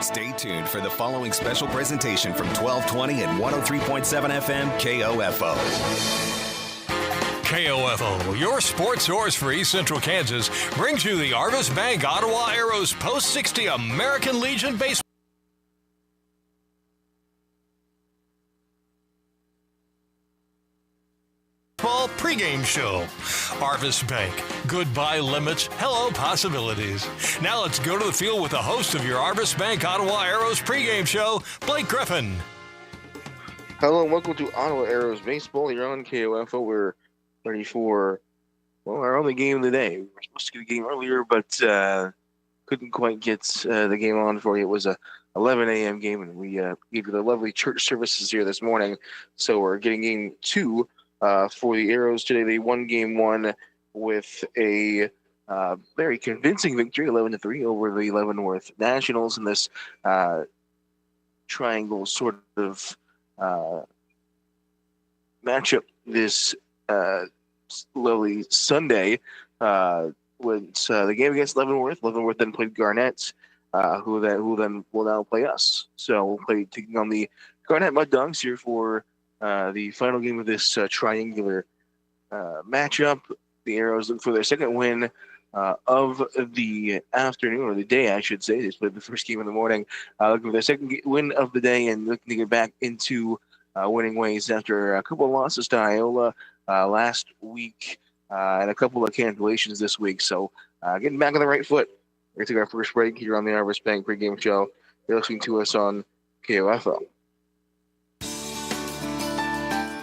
Stay tuned for the following special presentation from 1220 and 103.7 FM KOFO. KOFO, your sports source for East Central Kansas, brings you the Arvis Bank Ottawa Arrows Post-60 American Legion Baseball pregame show. Arvis Bank, goodbye limits, hello possibilities. Now let's go to the field with the host of your Arvis Bank Ottawa Arrows pregame show, Blake Griffin. Hello and welcome to Ottawa Arrows Baseball here on KOFO. We're ready for, our only game of the day. We were supposed to get a game earlier, but couldn't quite get the game on for you. It was a 11 a.m. game, and we gave you the lovely church services here this morning. So we're getting game 2 for the Arrows today. They won game 1 with a very convincing victory, 11-3 over the Leavenworth Nationals in this triangle sort of matchup this lovely Sunday. When the game against Leavenworth then played Garnett, who then will now play us. So we'll play taking on the Garnett Mud Dogs here for the final game of this triangular matchup. The Arrows look for their second win of the afternoon, or the day, I should say. They played the first game in the morning. Looking for their second win of the day and looking to get back into winning ways after a couple of losses to Iola last week and a couple of cancellations this week. So getting back on the right foot. We're going to take our first break here on the Arvis Bank pregame show. You're listening to us on KOFO.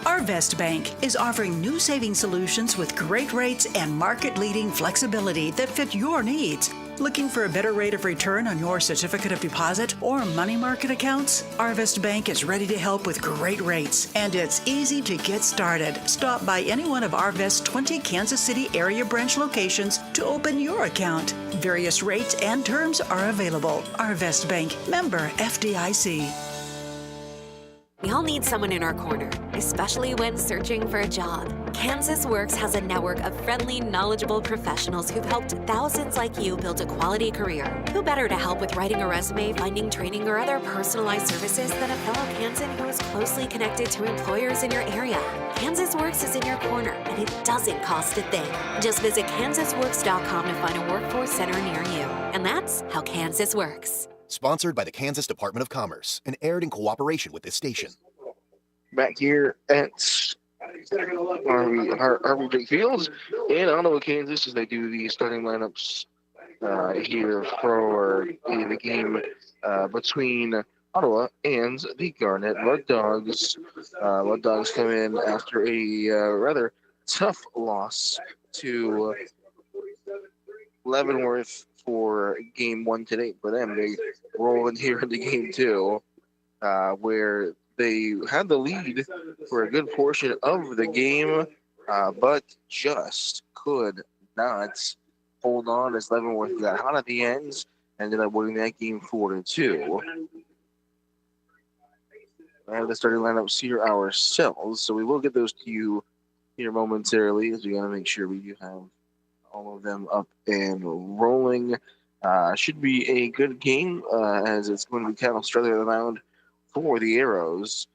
Arvest Bank is offering new saving solutions with great rates and market-leading flexibility that fit your needs. Looking for a better rate of return on your certificate of deposit or money market accounts? Arvest Bank is ready to help with great rates, and it's easy to get started. Stop by any one of Arvest's 20 Kansas City area branch locations to open your account. Various rates and terms are available. Arvest Bank, member FDIC. We all need someone in our corner, especially when searching for a job. Kansas Works has a network of friendly, knowledgeable professionals who've helped thousands like you build a quality career. Who better to help with writing a resume, finding training, or other personalized services than a fellow Kansan who is closely connected to employers in your area? Kansas Works is in your corner, and it doesn't cost a thing. Just visit kansasworks.com to find a workforce center near you. And that's how Kansas works. Sponsored by the Kansas Department of Commerce and aired in cooperation with this station. Back here at Harvey Drake Fields in Ottawa, Kansas, as they do the starting lineups here for the game between Ottawa and the Garnett Mud Dogs. Mud Dogs come in after a rather tough loss to Leavenworth for game 1 today. For them, they roll in here into game 2, where they had the lead for a good portion of the game, but just could not hold on as Leavenworth got hot at the ends, ended up winning that game 4-2. I have the starting lineups here ourselves, so we will get those to you here momentarily, as we got to make sure we do have all of them up and rolling. Should be a good game, as it's going to be Kyle Struther on the mound for the Arrows.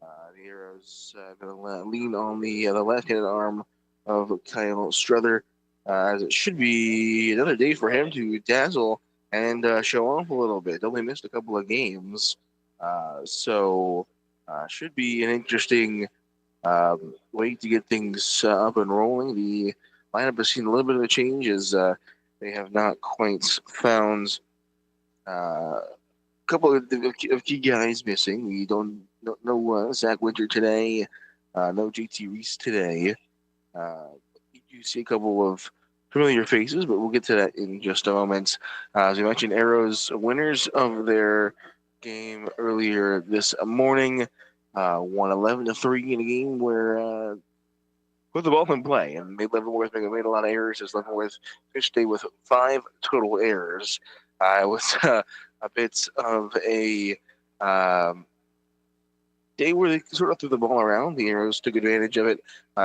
The Arrows going to lean on the left-handed arm of Kyle Struther, as it should be another day for him to dazzle and show off a little bit. Only missed a couple of games, so should be an interesting way to get things up and rolling. The lineup has seen a little bit of a change as they have not quite found a couple of key guys missing. We don't know Zach Winter today, no JT Reese today. You see a couple of familiar faces, but we'll get to that in just a moment. As we mentioned, Arrows winners of their game earlier this morning, won 11-3 in a game where put the ball in play and made Leavenworth made a lot of errors, as Leavenworth finished day with 5 total errors. It was a bit of a day where they sort of threw the ball around. The Arrows took advantage of it.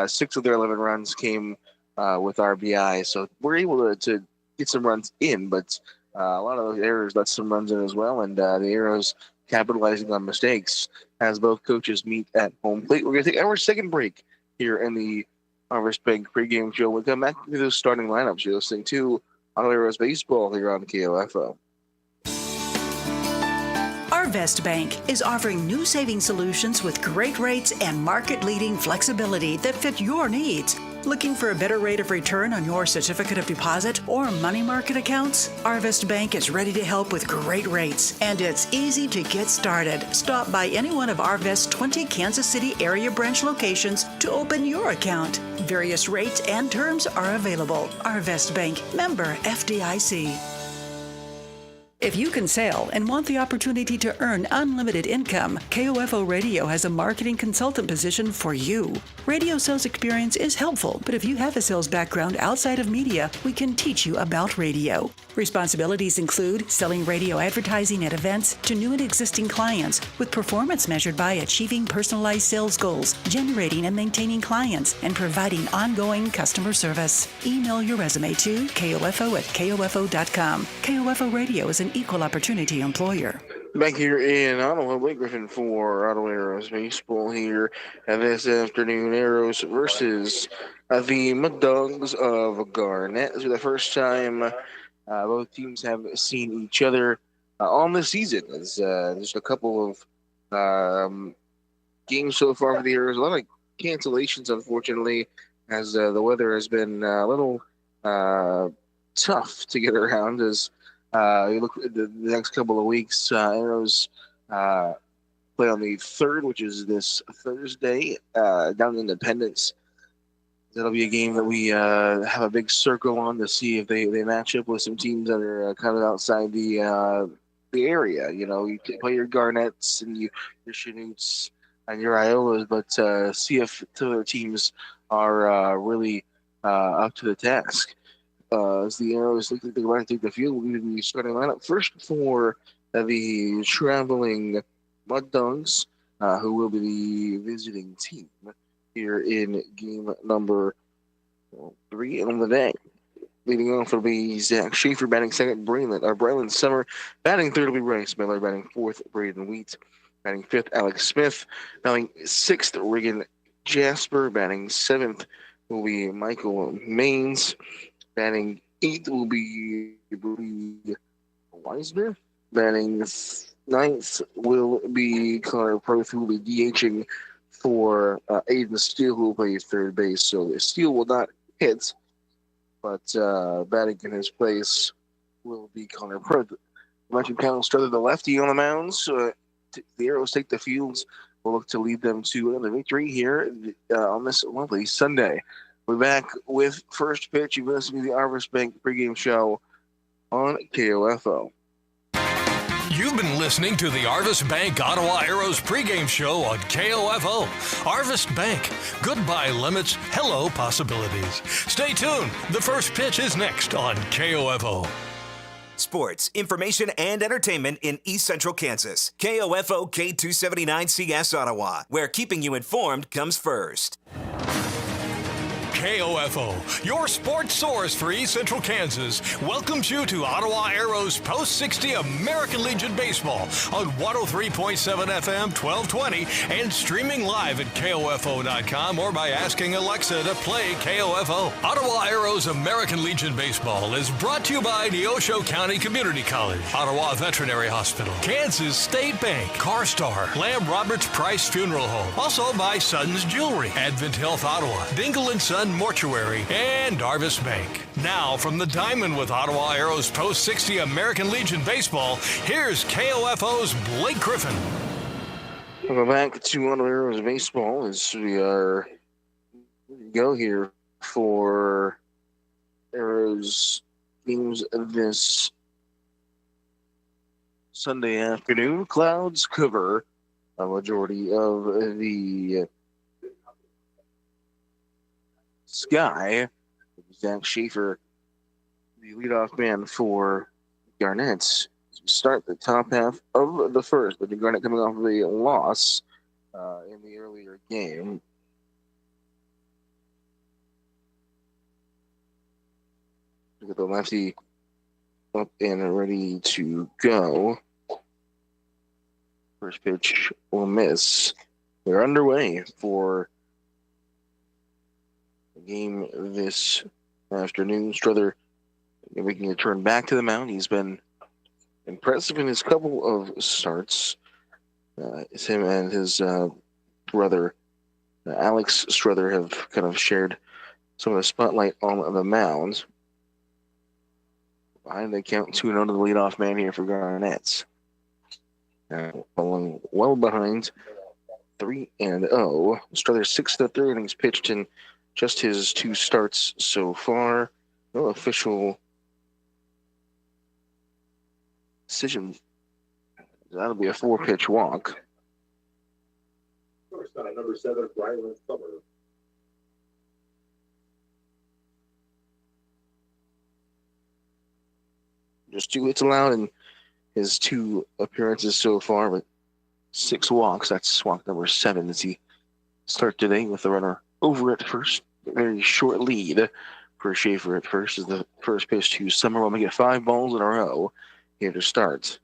6 of their 11 runs came with RBI, so we're able to get some runs in, but A lot of those errors let some runs in as well, and the Arrows capitalizing on mistakes as both coaches meet at home plate. We're going to take our second break here in the Harvest Bank pregame show. We'll come back to those starting lineups. You're listening to Auto Arrows Baseball here on KOFO. Arvest Bank is offering new saving solutions with great rates and market-leading flexibility that fit your needs. Looking for a better rate of return on your certificate of deposit or money market accounts? Arvest Bank is ready to help with great rates, and it's easy to get started. Stop by any one of Arvest's 20 Kansas City area branch locations to open your account. Various rates and terms are available. Arvest Bank, member FDIC. If you can sail and want the opportunity to earn unlimited income, KOFO Radio has a marketing consultant position for you. Radio sales experience is helpful, but if you have a sales background outside of media, we can teach you about radio. Responsibilities include selling radio advertising at events to new and existing clients, with performance measured by achieving personalized sales goals, generating and maintaining clients, and providing ongoing customer service. Email your resume to kofo@kofo.com. KOFO Radio is an equal opportunity employer. Back here in Ottawa, Blake Griffin for Ottawa Arrows Baseball here. And this afternoon, Arrows versus the Mud-Dogs of Garnett. This is the first time both teams have seen each other on the season. It's just a couple of games so far for the Arrows. A lot of cancellations, unfortunately, as the weather has been a little tough to get around as you look at the next couple of weeks. Arrows play on the 3rd, which is this Thursday, down in Independence. That'll be a game that we have a big circle on to see if they match up with some teams that are kind of outside the area. You know, you play your Garnetts and your Chanutes and your Iolas, but see if two other teams are really up to the task. As the Arrows look like they're about to take the field, we'll be starting lineup first for the traveling Mud-Dogs, who will be the visiting team here in game number 3 on the day. Leading off will be Zach Schaefer, batting second, Braylon Summer, batting third will be Bryce Miller, batting fourth, Braden Wheat, batting fifth, Alex Smith, batting sixth, Regan Jasper, batting seventh will be Michael Maines, batting eighth will be Weisner, batting ninth will be Connor Proth, who will be DHing for Aiden Steele, who will play third base. So Steele will not hit, but batting in his place will be Connor Proth. Matthew Connell started the lefty on the mound, so the Arrows take the fields. We'll look to lead them to another victory here on this lovely Sunday. We're back with first pitch. You've listened to the Arvest Bank pregame show on KOFO. You've been listening to the Arvest Bank Ottawa Arrows pregame show on KOFO. Arvest Bank. Goodbye limits. Hello possibilities. Stay tuned. The first pitch is next on KOFO. Sports, information, and entertainment in East Central Kansas. KOFO K279CS Ottawa, where keeping you informed comes first. KOFO, your sports source for East Central Kansas, welcomes you to Ottawa Arrows Post 60 American Legion Baseball on 103.7 FM 1220 and streaming live at KOFO.com or by asking Alexa to play KOFO. Ottawa Arrows American Legion Baseball is brought to you by Neosho County Community College, Ottawa Veterinary Hospital, Kansas State Bank, CarStar, Lamb Roberts Price Funeral Home, also by Sons Jewelry, Advent Health Ottawa, Dingle & Son Mortuary, and Arvest Bank. Now, from the diamond with Ottawa Arrows Post 60 American Legion Baseball, here's KOFO's Blake Griffin. Welcome back to Ottawa Arrows Baseball as we are go here for Arrows games this Sunday afternoon. Clouds cover a majority of the sky. Zach Schaefer, the leadoff man for Garnett. Start the top half of the first, but the Garnett coming off of a loss in the earlier game. Look at the lefty up and ready to go. First pitch will miss. We're underway for the game this afternoon. Struther making a turn back to the mound. He's been impressive in his couple of starts. It's him and his brother, Alex Struther, have kind of shared some of the spotlight on the mound. Behind the count 2-0 to the leadoff man here for Garnett. Falling well behind 3-0. Struther 6 to 3 innings pitched in just his 2 starts so far. No official decision. That'll be a 4-pitch walk. Number 7, Ryland Summer. Just 2 hits allowed in his 2 appearances so far, but 6 walks. That's walk number 7 as he starts today with the runner over at first. A very short lead for Schaefer at first as the first pitch to Summer. We'll make it 5 balls in a row here to start.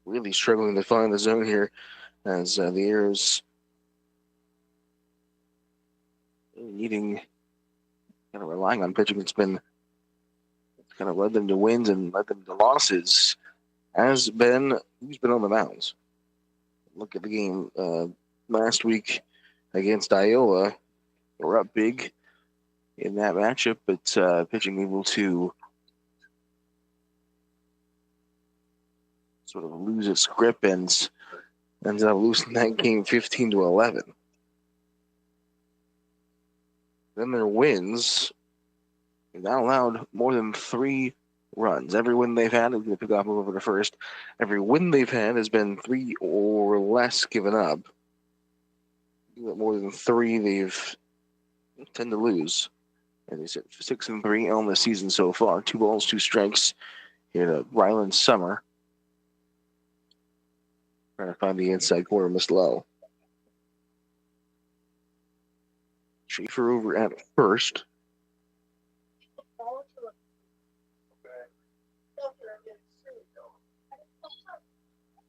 Really struggling to find the zone here as the Arrows needing, kind of relying on pitching that's been kind of led them to wins and led them to losses, has been who's been on the mounds. Look at the game last week against Iowa. We're up big in that matchup, but pitching able to sort of lose its grip and ends up losing that game 15-11. Then their wins, they've not allowed more than 3 runs. Every win they've had, is going to pick off over to first. Every win they've had has been 3 or less given up. More than 3, they've tend to lose. And they sit 6-3 on the season so far. 2 balls, 2 strikes here to Ryland Summer. Trying to find the inside corner, missed low. Schaefer over at first.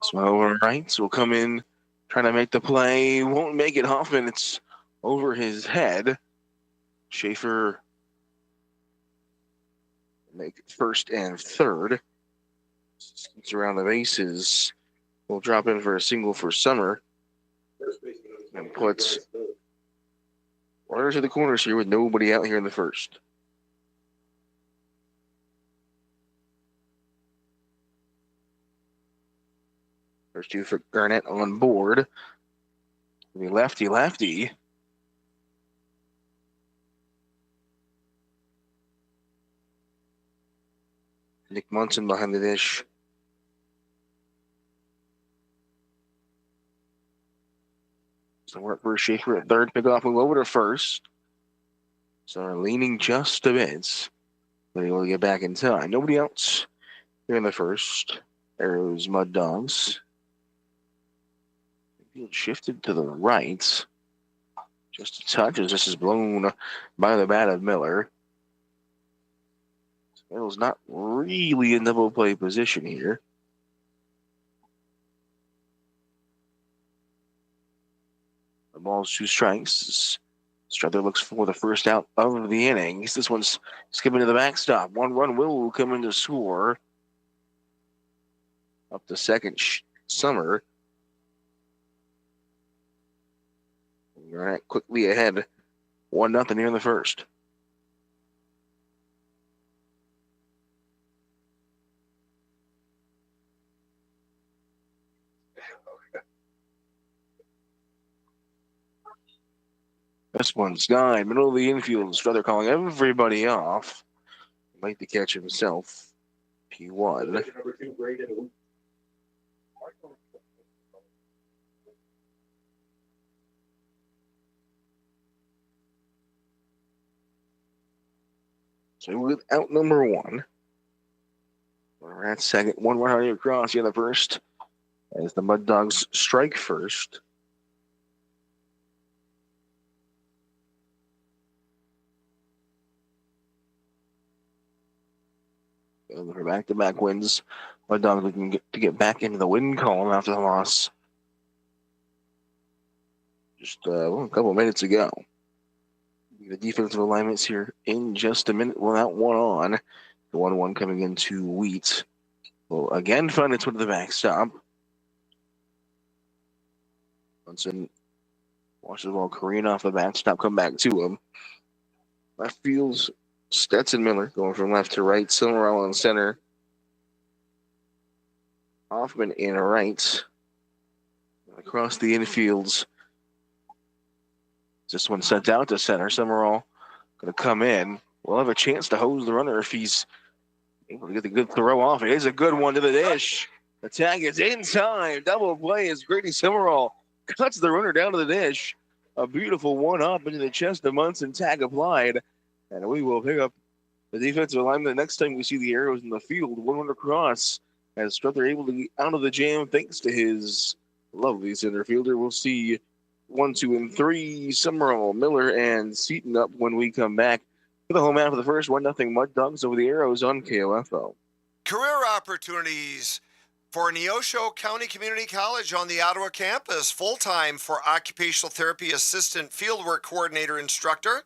So over right, so we'll come in, trying to make the play. Won't make it. Hoffman, it's over his head. Schaefer make first and third. Skeets around the bases. We'll drop in for a single for Summer. And puts runners to the corners here with nobody out here in the first. First 2 for Garnett on board. The lefty. Nick Munson behind the dish. So work for Schaefer at third. Pick off, move over to first. So they're leaning just a bit. But he will get back in time. Nobody else here in the first. Arrows Mud Dogs. Field shifted to the right. Just a touch as this is blown by the bat of Miller. Miller's not really in double play position here. The ball's 2 strikes. Struther looks for the first out of the inning. This one's skipping to the backstop. 1 run will come in to score. Up to second, Summer. All right, quickly ahead. 1-0 here in the first. This one's gone. Middle of the infield. Struther calling everybody off. Might the catch himself. P1. Number 2, Braden. So without number 1. We're at second. 1 run across here in the first. As the Mud Dogs strike first. For back-to-back wins, Mud Dogs looking to get back into the win column after the loss just a couple minutes ago. The defensive alignments here in just a minute. Well, that one on. The 1-1 coming into Wheat. Will again find its way to the backstop. Munson watches the ball careen off the backstop, come back to him. Left field's Stetson Miller going from left to right. Silverell in center. Hoffman in right. Across the infields. This one sent out to center. Summerall going to come in. We'll have a chance to hose the runner if he's able to get the good throw off. It is a good one to the dish. The tag is in time. Double play as Grady Summerall cuts the runner down to the dish. A beautiful one up into the chest of Munson. Tag applied. And we will pick up the defensive alignment the next time we see the Arrows in the field. 1-1 across as Struther able to get out of the jam thanks to his lovely center fielder. We'll see 1, 2, and 3. Summerall, Miller, and Seaton up when we come back. For the home half of the first, 1-0 Mud Dogs over the Arrows on KOFO. Career opportunities for Neosho County Community College on the Ottawa campus. Full-time for Occupational Therapy Assistant Fieldwork Coordinator Instructor,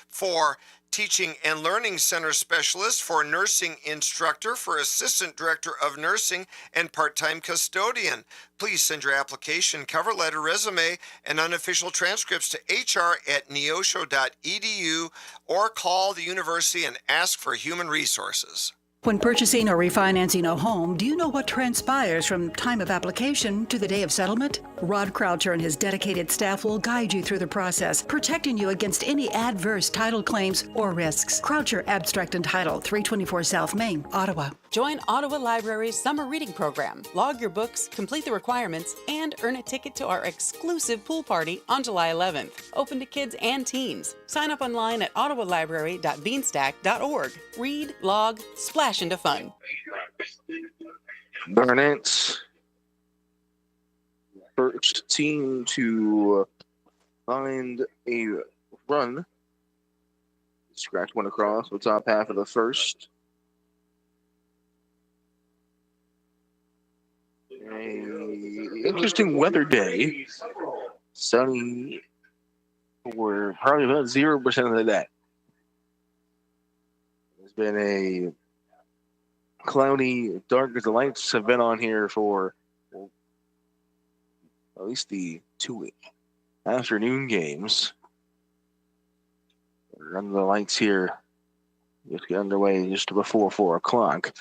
for Teaching and Learning Center Specialist, for Nursing Instructor, for Assistant Director of Nursing, and part-time custodian. Please send your application, cover letter, resume, and unofficial transcripts to hr@neosho.edu or call the university and ask for human resources. When purchasing or refinancing a home, do you know what transpires from time of application to the day of settlement? Rod Croucher and his dedicated staff will guide you through the process, protecting you against any adverse title claims or risks. Croucher Abstract and Title, 324 South Main, Ottawa. Join Ottawa Library's summer reading program. Log your books, complete the requirements, and earn a ticket to our exclusive pool party on July 11th. Open to kids and teens. Sign up online at ottawalibrary.beanstack.org. Read, log, splash into fun. Garnett, first team to find a run. Scratch one across the top half of the first. Interesting weather day. Sunny for probably about 0% of the day. It's been a cloudy, dark as the lights have been on here for at least the 2 afternoon games. Run the lights here. Just get underway just before 4 o'clock.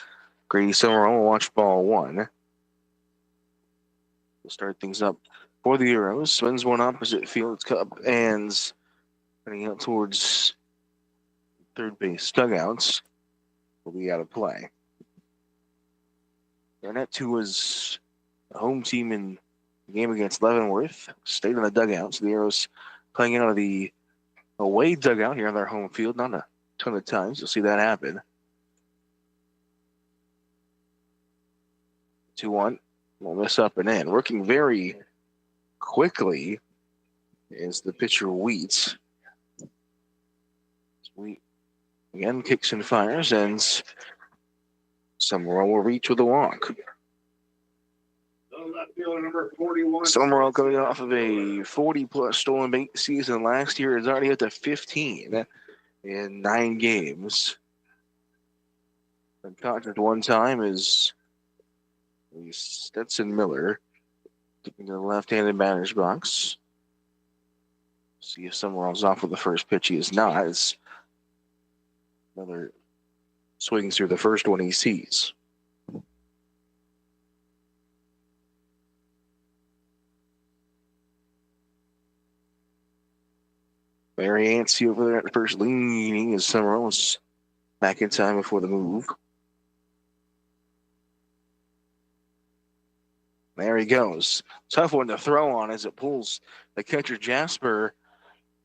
Grady Summerall will watch ball 1. We'll start things up for the Arrows. Spins one opposite field cup and heading out towards third base dugouts. Will be out of play. Garnett, who was a home team in the game against Leavenworth, stayed in the dugout. So the Arrows playing out of the away dugout here on their home field. Not a ton of times you'll see that happen. 2-1. We'll miss up and in. Working very quickly is the pitcher Wheat. Wheat again kicks and fires, and Summerall will reach with a walk. Summerall coming off of a 40-plus stolen base season last year is already up to 15 in 9 games. Uncaught at one time is Stetson Miller into the left-handed batter's box. See if Summerall's off with the first pitch. He is not. As Miller swings through the first one he sees. Very antsy over there at first, leaning as Summerall's back in time before the move. There he goes. Tough one to throw on as it pulls the catcher Jasper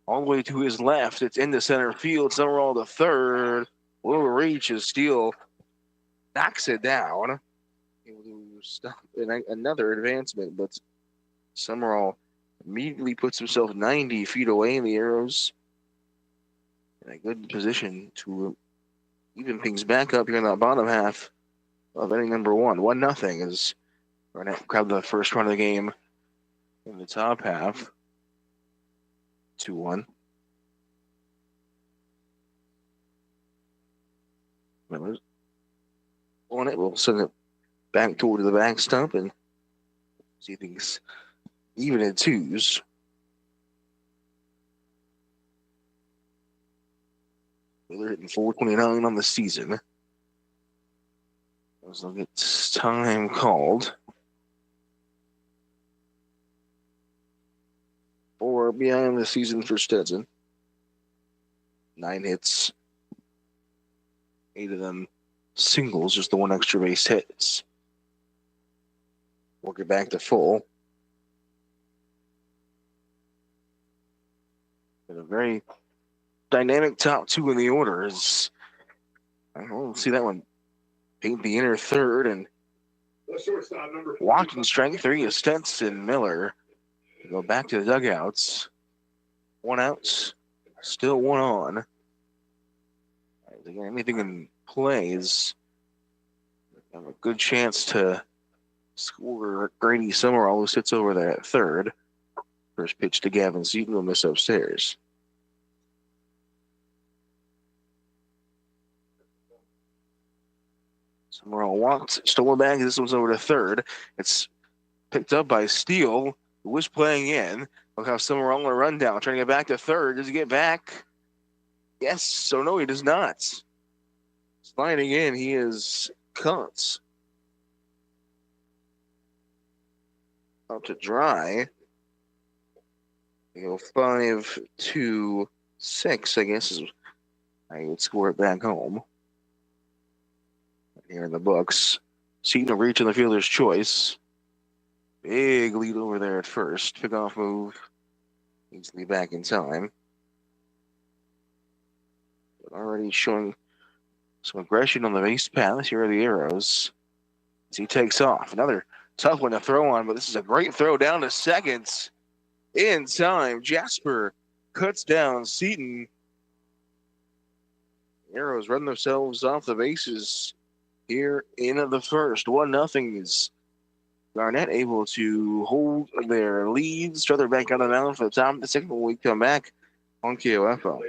all the way to his left. It's into center field. Summerall to third. Will reach as Steele knocks it down. Able to stop another advancement, but Summerall immediately puts himself 90 feet away, and the Arrows in a good position to even things back up here in that bottom half of inning number 1. 1-0 as Garnett grabbed the first run of the game in the top half. 2-1. Miller's on it. We'll send it back toward the back stump and see things even at 2s. Miller hitting .429 on the season. So it's time called. 4 behind the season for Stetson. 9 hits. 8 of them singles, just the 1 extra base hits. Work it back to full. And a very dynamic top 2 in the order is, I don't know, see that one paint the inner third and walking strength 3 is Stetson. Miller go back to the dugouts. 1 out, still 1 on. Again, anything in play is have a good chance to score. Grady Summerall, who sits over there at third. First pitch to Gavin Seaton will miss upstairs. Summerall walked, stolen back. This one's over to third. It's picked up by Steele, who was playing in. Look how Summerall on a rundown, trying to get back to third. Does he get back? Yes. So no, he does not. Sliding in, he is caught. Out to dry. They go 5-2-6, I guess, is I would score it back home. Here in the books. Seaton will reach in the fielder's choice. Big lead over there at first. Pickoff move. Needs to be back in time. But already showing some aggression on the base path. Here are the arrows. As he takes off. Another tough one to throw on, but this is a great throw down to second. In time. Jasper cuts down Seaton. Arrows run themselves off the bases here in the first. 1-0 is Garnett able to hold their lead. Strother back on the mound for the top of the second when we come back on KOFO.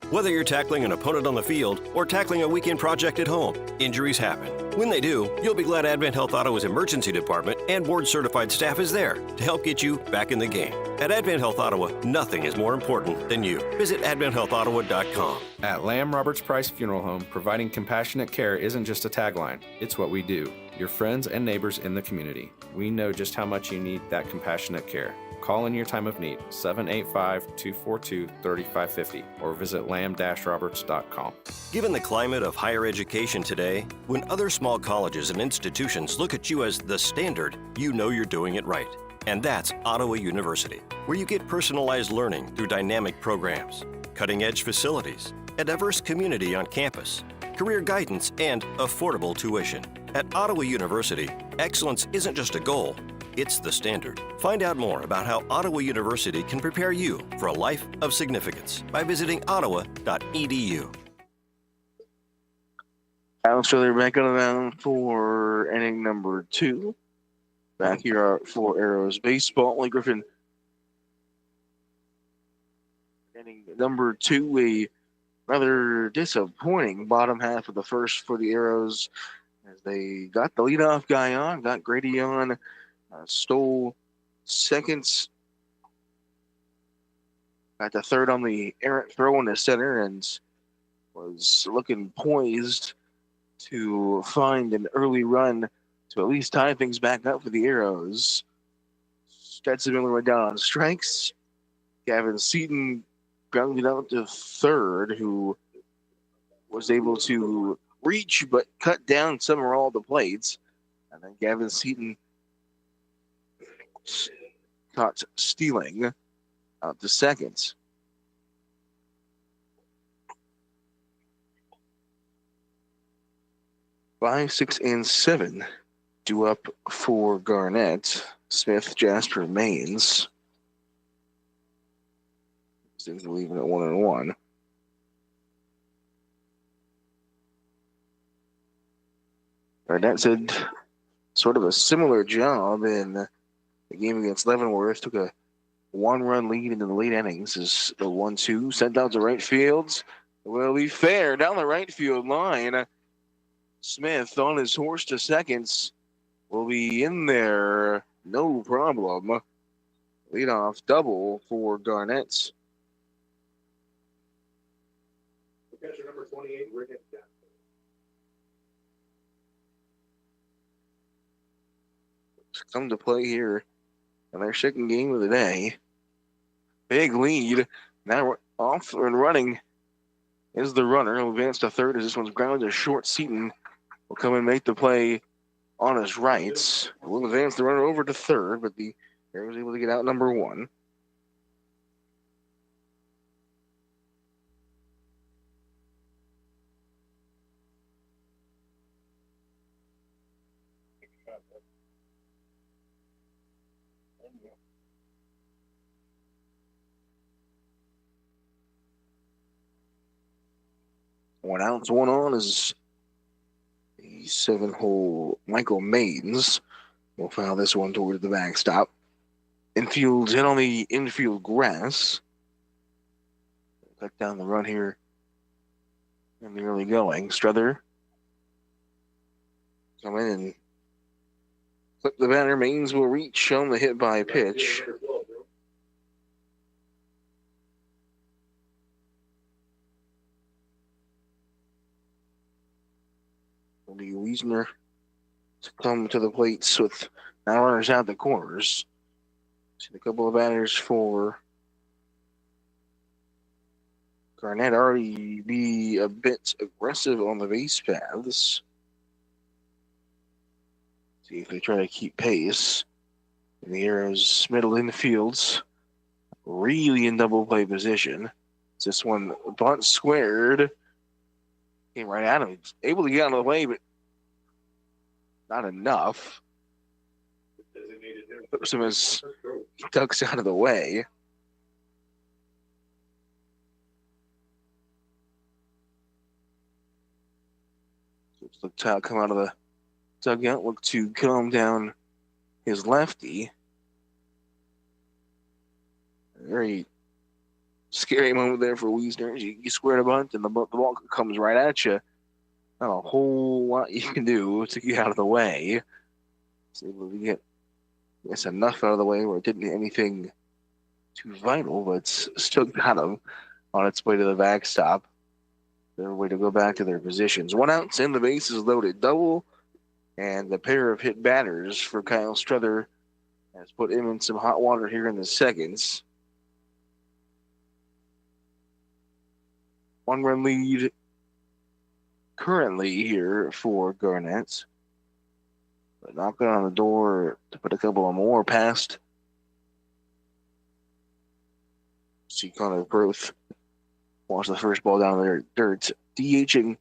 Whether you're tackling an opponent on the field or tackling a weekend project at home, injuries happen. When they do, you'll be glad Advent Health Ottawa's emergency department and board-certified staff is there to help get you back in the game. At Advent Health Ottawa, nothing is more important than you. Visit AdventHealthOttawa.com. At Lamb Roberts Price Funeral Home, providing compassionate care isn't just a tagline, it's what we do. Your friends and neighbors in the community. We know just how much you need that compassionate care. Call in your time of need, 785-242-3550, or visit lamb-roberts.com. Given the climate of higher education today, when other small colleges and institutions look at you as the standard, you know you're doing it right. And that's Ottawa University, where you get personalized learning through dynamic programs, cutting-edge facilities, a diverse community on campus, career guidance, and affordable tuition. At Ottawa University, excellence isn't just a goal, it's the standard. Find out more about how Ottawa University can prepare you for a life of significance by visiting ottawa.edu. Alex Strother back on the mound for inning number 2. Back here for Arrows Baseball. Lee Griffin, inning number 2, a rather disappointing bottom half of the first for the Arrows as they got the leadoff guy on, got Grady on, stole seconds, got the third on the errant throw in the center, and was looking poised to find an early run to at least tie things back up for the Arrows. Stetson Miller went down on strikes. Gavin Seaton grounded out to third, who was able to reach but cut down Summerall the plates. And then Gavin Seaton caught stealing out to second. Five, 6, and 7 due up for Garnett. Smith, Jasper, Maines. Things are leaving at 1-1. Garnett did sort of a similar job in the game against Leavenworth. Took a 1-run lead into the late innings as the 1-2 sent out to right field. Will be fair down the right field line. Smith on his horse to seconds will be in there, no problem. Leadoff double for Garnett. Catcher number 28, Rick. Come to play here in their second game of the day. Big lead. Now we're off and running is the runner. He'll advance to third as this one's grounded to short. Seaton will come and make the play on his right. We'll advance the runner over to third, but the Arrow was able to get out number 1. One out, one on is the 7-hole Michael Maidens. We'll foul this one toward the backstop. Infield's in on the infield grass. Cut down the run here in the early going. Struther come in and flip the batter. Maidens will reach on the hit by pitch. Will be Wiesner to come to the plates with now runners out the corners. See a couple of batters for Garnett already be a bit aggressive on the base paths. See if they try to keep pace. And the Arrows middle infields really in double play position. It's this one bunt squared. Came right at him. He's able to get out of the way, but not enough. Puts him as he ducks out of the way. Look to come out of the dugout. Look to calm down his lefty. Very scary moment there for Wiesner. You square a bunt and the ball comes right at you. Not a whole lot you can do to get out of the way. So able to get enough out of the way where it didn't get anything too vital, but still got him on its way to the backstop. Their way to go back to their positions. 1 out and the bases loaded. Double and the pair of hit batters for Kyle Struther has put him in some hot water here in the seconds. 1-run lead currently here for Garnett. But knocking on the door to put a couple of more past. See Connor Groth watch the first ball down there. Dirt DHing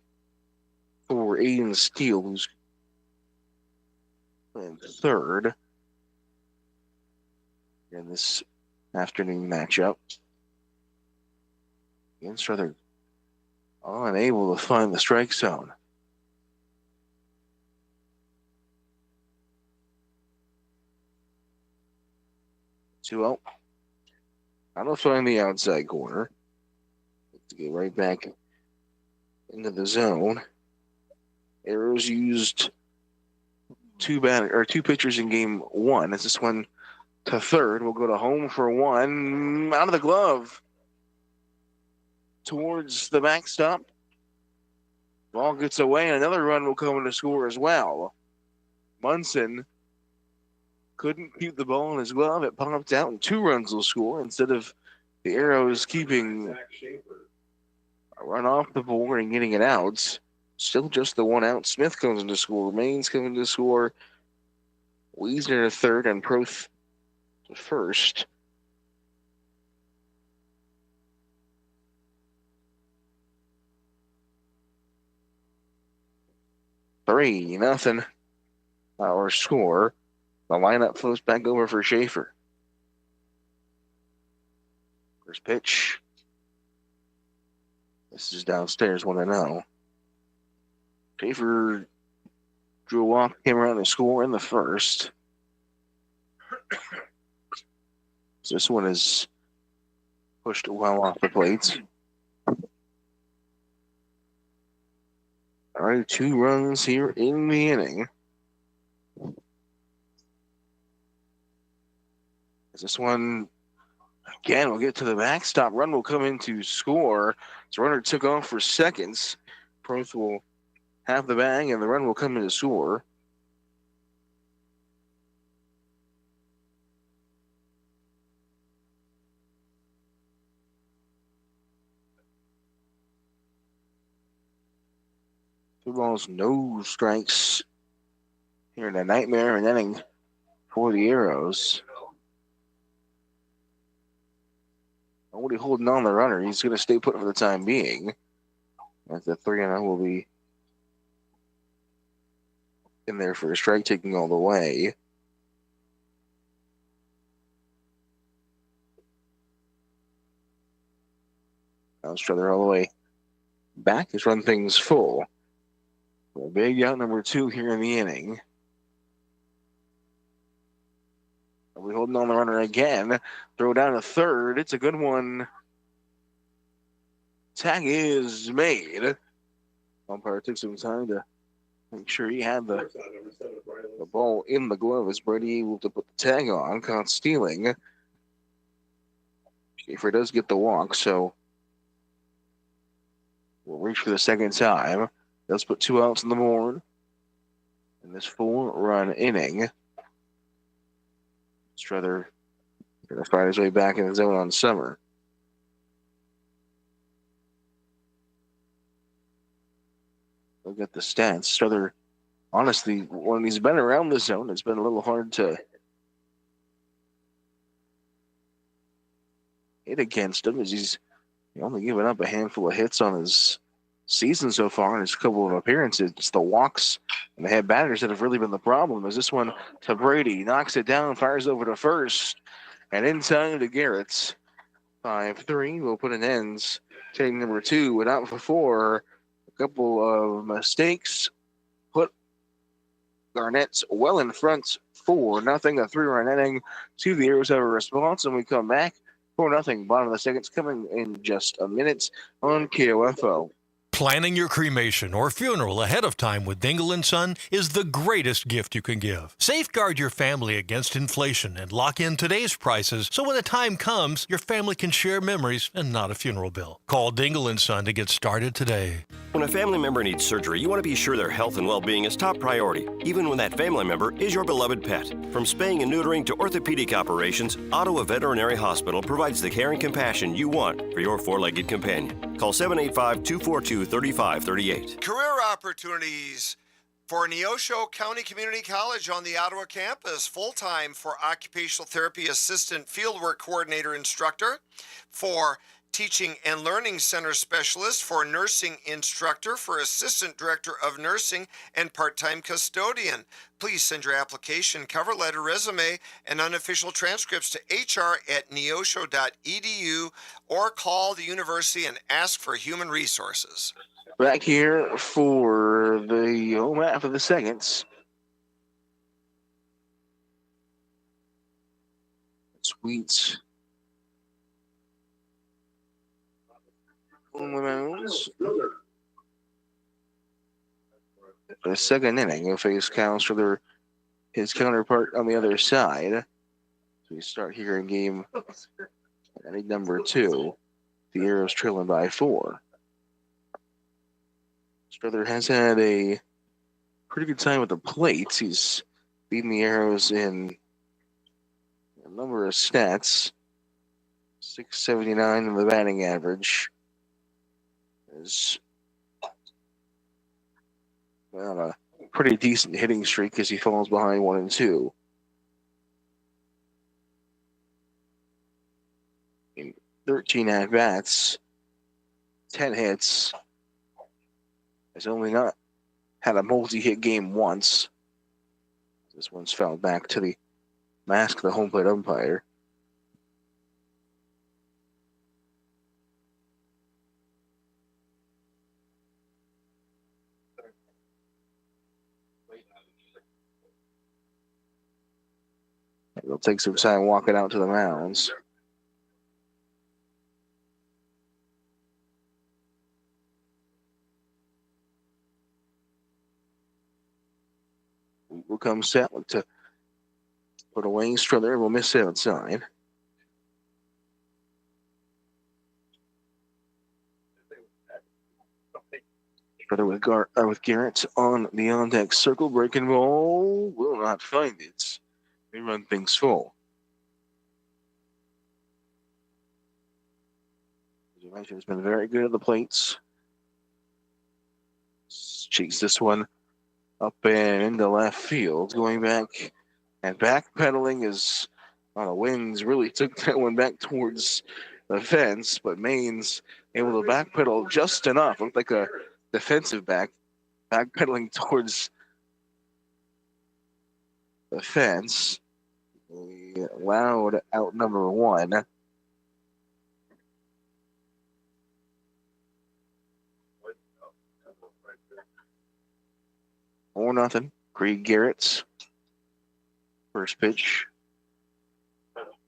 for Aiden Steele, who's in third in this afternoon matchup. Against Struther unable to find the strike zone. Two out. I don't find the outside corner. To get right back into the zone. Arrows used two pitchers in game 1. As this one to third, we'll go to home for 1. Out of the glove. Towards the backstop. Ball gets away, and another run will come in to score as well. Munson couldn't keep the ball in his glove. It popped out, and 2 runs will score instead of the Arrows keeping a run off the board and getting it out. Still just the 1 out. Smith comes in to score. Maines coming to score. Wiesner to third, and Proth to first. Three, nothing. Our score. The lineup flows back over for Schaefer. First pitch. This is downstairs, 1-0. Schaefer drew a walk, came around to score in the first. So this one is pushed well off the plate. All right, 2 runs here in the inning. This one, again, will get to the backstop. Run will come in to score. So runner took off for seconds. Proth will have the bag, and the run will come in to score. Two balls, no strikes here in a nightmare and inning for the Arrows. Nobody holding on the runner. He's going to stay put for the time being. As the 3-0 will be in there for a strike, taking all the way. Now Struther all the way back. Has run things full. A big out number 2 here in the inning. Are we holding on the runner again? Throw down a third. It's a good one. Tag is made. Umpire took some time to make sure he had the ball in the glove. Is Brady able to put the tag on? Caught stealing. Schaefer does get the walk, so we'll reach for the second time. Let's put 2 outs on the board in this 4-run inning. Struther going to find his way back in the zone on Summer. Look at the stats. Struther, honestly, when he's been around the zone, it's been a little hard to hit against him, as he's only given up a handful of hits on his season so far in his couple of appearances. It's the walks and the head batters that have really been the problem. As this one to Brady, knocks it down, fires over to first, and in time to Garrett. 5-3 will put an end to inning number 2. Without for 4, a couple of mistakes put Garnett well in front 4-0. A 3-run inning. To the Arrows have a response, and we come back 4-0. Bottom of the second's coming in just a minute on KOFO. Planning your cremation or funeral ahead of time with Dingle & Son is the greatest gift you can give. Safeguard your family against inflation and lock in today's prices so when the time comes, your family can share memories and not a funeral bill. Call Dingle & Son to get started today. When a family member needs surgery, you want to be sure their health and well-being is top priority, even when that family member is your beloved pet. From spaying and neutering to orthopedic operations, Ottawa Veterinary Hospital provides the care and compassion you want for your four-legged companion. Call 785-242-3538. Career opportunities for Neosho County Community College on the Ottawa campus, full-time for occupational therapy assistant fieldwork coordinator instructor, for teaching and learning center specialist, for nursing instructor, for assistant director of nursing, and part-time custodian. Please send your application, cover letter, resume, and unofficial transcripts to hr@neosho.edu or call the university and ask for human resources. Back here for the home half of the seconds. Sweets. On the mounds. The second inning, he'll face Kyle Struther, his counterpart on the other side. So we start here in game inning number 2. The Arrows trailing by 4. Struther has had a pretty good time with the plates. He's beaten the Arrows in a number of stats. 679 in the batting average. Is on a pretty decent hitting streak as he falls behind 1 and 2. In 13 at-bats, 10 hits. Has only not had a multi-hit game once. This one's fouled back to the mask of the home plate umpire. He'll take some time walking out to the mounds. Will come set to put away Struther. Will miss it outside. Struther with Garnett on the on-deck circle. Breaking ball. Will not find it. They run things full. As you mentioned, has been very good at the plates. Chase this one up and into left field. Going back and backpedaling is on the wings. Really took that one back towards the fence, but Maine's able to backpedal just enough. Looked like a defensive backpedaling towards the fence. Allowed out number one. Or nothing. Greg Garrett's first pitch.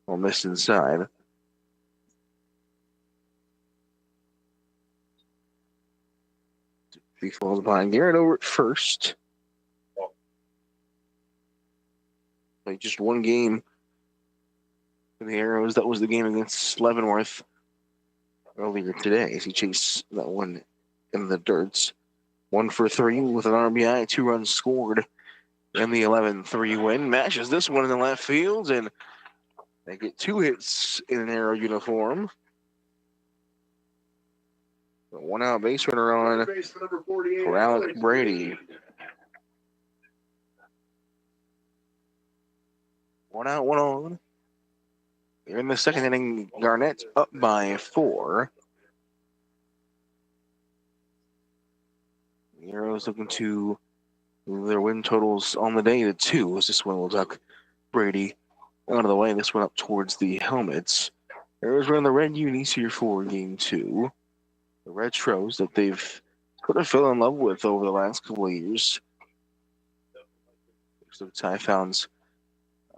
Well, missed inside. He falls behind Garrett over at first. Like just one game for the Arrows. That was the game against Leavenworth earlier today as he chased that one in the dirts. 1 for 3 with an RBI, 2 runs scored in the 11-3 win. Matches this one in the left field, and they get 2 hits in an Arrow uniform. A 1 out base runner on for Alec Brady. 1 out, 1 on. Here in the second inning, Garnett up by 4. The Arrows looking to move their win totals on the day to 2 as this one will duck Brady out of the way. This one up towards the helmets. Arrows run the red unis here for game 2. The retros that they've sort of fell in love with over the last couple of years. So Ty found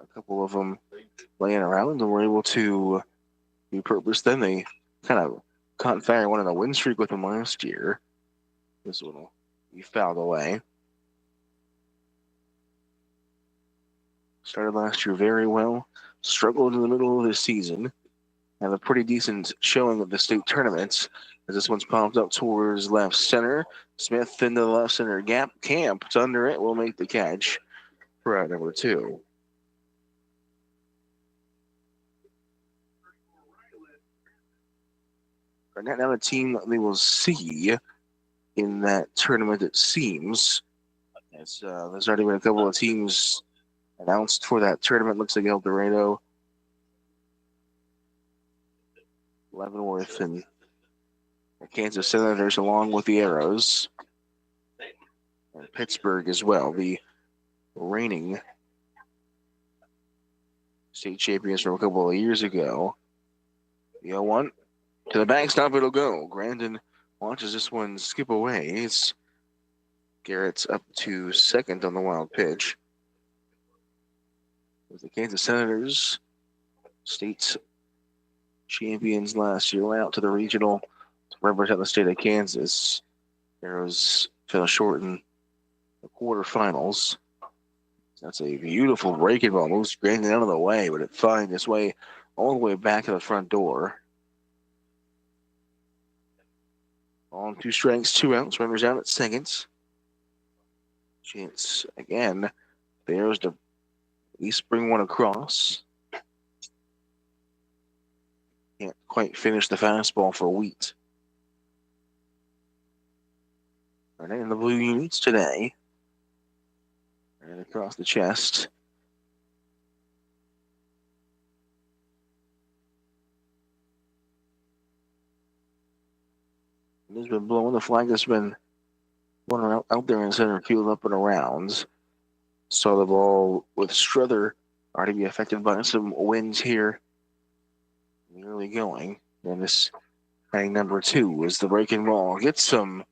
a couple of them laying around and were able to repurpose them. They kind of caught fire, went on a win streak with them last year. This one will be fouled away. Started last year very well. Struggled in the middle of the season. Had a pretty decent showing at the state tournaments. As this one's popped up towards left center. Smith into the left center gap. Camped under it. Will make the catch for out number 2. Garnett now a team that they will see in that tournament, it seems. As, there's already been a couple of teams announced for that tournament. Looks like El Dorado, Leavenworth, and the Kansas Senators along with the Arrows. And Pittsburgh as well, the reigning state champions from a couple of years ago. The 0-1 to the backstop, it'll go. Grandin watches this one skip away. It's Garrett's up to second on the wild pitch. With the Kansas Senators, state champions last year, went out to the regional to represent the state of Kansas. Arrows fell short in the quarterfinals. That's a beautiful breaking ball. Moves Grandin out of the way, but it finds its way all the way back to the front door. On 2 strikes, 2 outs. Runners out at seconds. Chance again. The Arrows to at least bring one across. Can't quite finish the fastball for Wheat. Garnett in the blue unis today. And across the chest. He's been blowing the flag that's been going out there in center field up and around. Saw the ball with Struther already be affected by some winds here in the early going. And this inning number 2 is the breaking ball. Gets some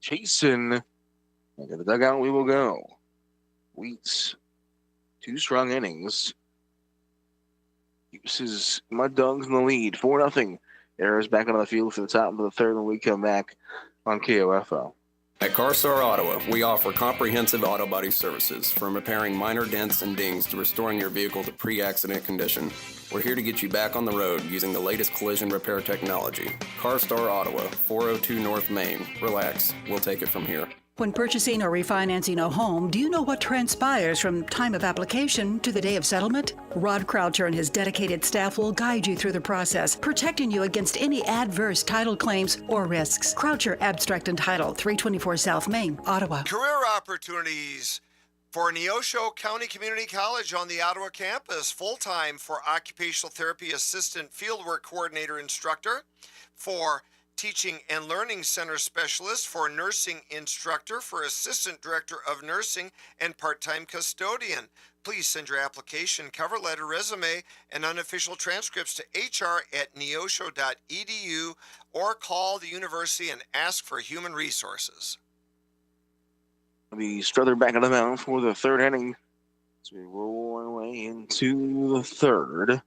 chasing. Into the dugout we will go. Wheats 2 strong innings. Keeps his Mud Dogs in the lead, 4-0. Arrows back on the field for the top of the third when we come back on KOFO. At CarStar Ottawa, we offer comprehensive auto body services, from repairing minor dents and dings to restoring your vehicle to pre-accident condition. We're here to get you back on the road using the latest collision repair technology. CarStar Ottawa, 402 North Main. Relax, we'll take it from here. When purchasing or refinancing a home, do you know what transpires from time of application to the day of settlement? Rod Croucher and his dedicated staff will guide you through the process, protecting you against any adverse title claims or risks. Croucher Abstract and Title, 324 South Main, Ottawa. Career opportunities for Neosho County Community College on the Ottawa campus, full-time for occupational therapy assistant fieldwork coordinator instructor, for teaching and learning center specialist, for nursing instructor, for assistant director of nursing, and part-time custodian. Please send your application, cover letter, resume, and unofficial transcripts to hr@neosho.edu or call the university and ask for human resources. The Strother back on the mound for the third inning. So we roll our way into the third.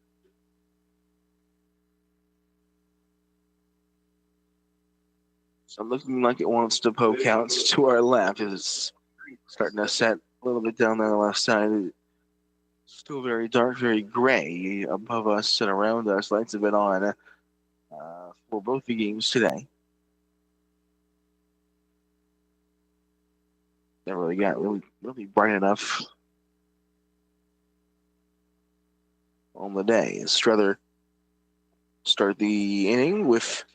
So looking like it wants to poke out to our left. It's starting to set a little bit down there on the left side. Still very dark, very gray above us and around us. Lights have been on for both the games today. Never really got really bright enough on the day. Strother start the inning with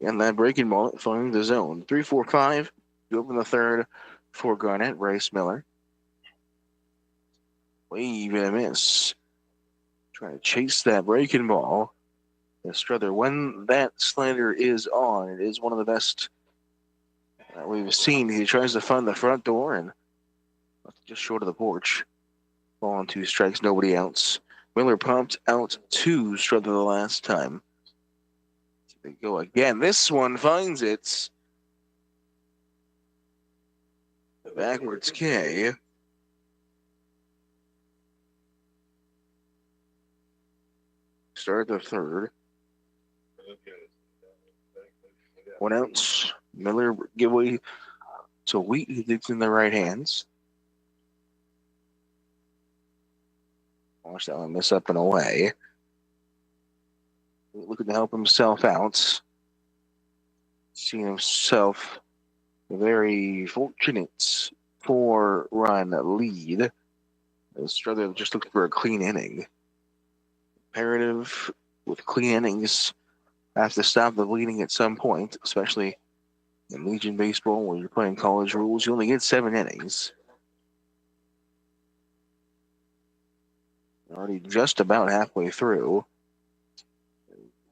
and that breaking ball filling the zone. 3-4-5 to open the third for Garnett. Bryce Miller. Wave and a miss. Trying to chase that breaking ball. Strother, when that slider is on, it is one of the best we've seen. He tries to find the front door and just short of the porch. Ball on 2 strikes, nobody else. Miller pumped out 2 Strother the last time. They go again. This one finds it. Backwards K. Start the third. 1 out. Miller giveaway to Wheat, who digs in the right hands. Watch that one miss up and away. Looking to help himself out. Seeing himself very fortunate 4-run lead. Strother just looking for a clean inning. Imperative with clean innings. Have to stop the bleeding at some point, especially in Legion baseball where you're playing college rules. You only get 7 innings. Already just about halfway through.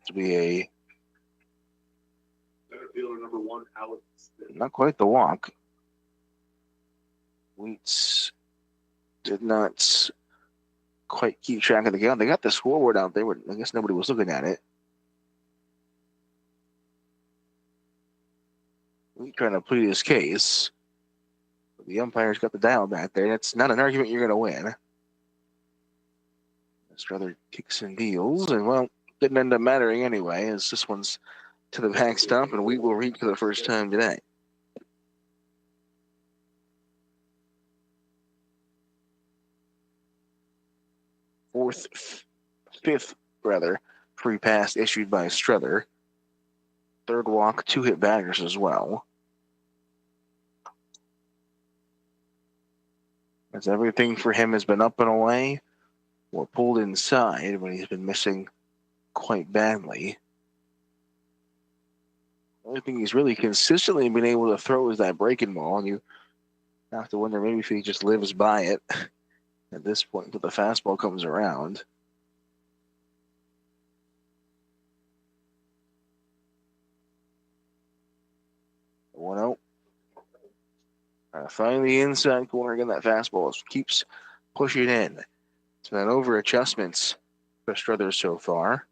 To be a Center fielder number 1, Alex. Not quite the walk. Wheats did not quite keep track of the count. They got the scoreboard out there, but I guess nobody was looking at it. Wheat trying to plead his case. The umpire's got the dial back there. That's not an argument you're going to win. Strother kicks and deals, and well, didn't end up mattering anyway, as this one's to the backstop, and Wheat will read for the first time today. Fifth, free pass issued by Strother. Third walk, 2 hit batters as well. As everything for him has been up and away or pulled inside when he's been missing quite badly. The only thing he's really consistently been able to throw is that breaking ball, and you have to wonder maybe if he just lives by it at this point until the fastball comes around. One out. Find the inside corner again. That fastball keeps pushing in. It's been over adjustments for Strother so far.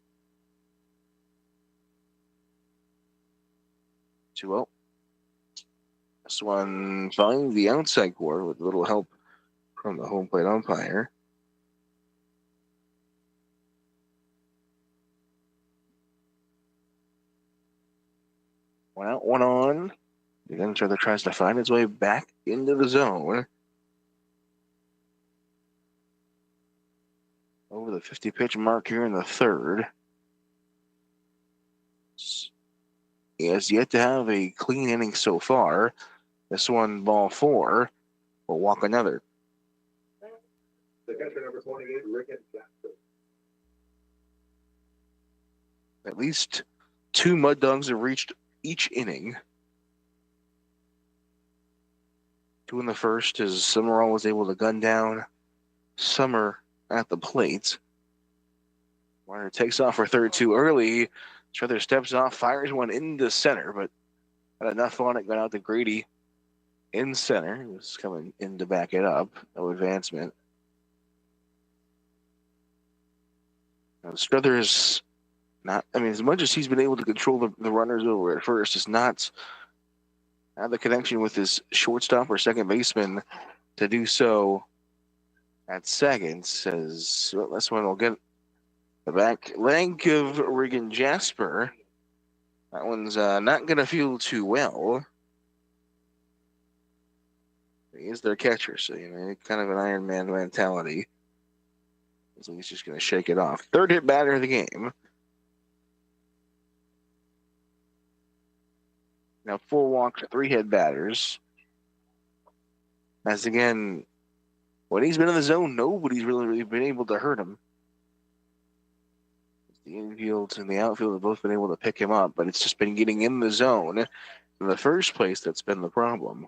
2-0. This one finds the outside corner with a little help from the home plate umpire. One out, one on. The infielder tries to find his way back into the zone. Over the 50-pitch mark here in the third. He has yet to have a clean inning so far. This one, ball 4, will walk another. The catcher number 28, Rickett Jackson. At least 2 Mud Dogs have reached each inning. 2 in the first as Summerall was able to gun down Summer at the plate. Warner takes off for third too early. Strother steps off, fires one into center, but had enough on it, got out to Grady in center. He was coming in to back it up. No advancement. Now, Strother is not, as much as he's been able to control the runners over at first, is not have the connection with his shortstop or second baseman to do so at second. Says, well, this one will get the back leg of Regan Jasper. That one's not going to feel too well. He is their catcher, so, kind of an Iron Man mentality. So he's just going to shake it off. Third hit batter of the game. Now 4 walks, 3 hit batters. As again, when he's been in the zone, nobody's really been able to hurt him. The infield and the outfield have both been able to pick him up, but it's just been getting in the zone in the first place that's been the problem.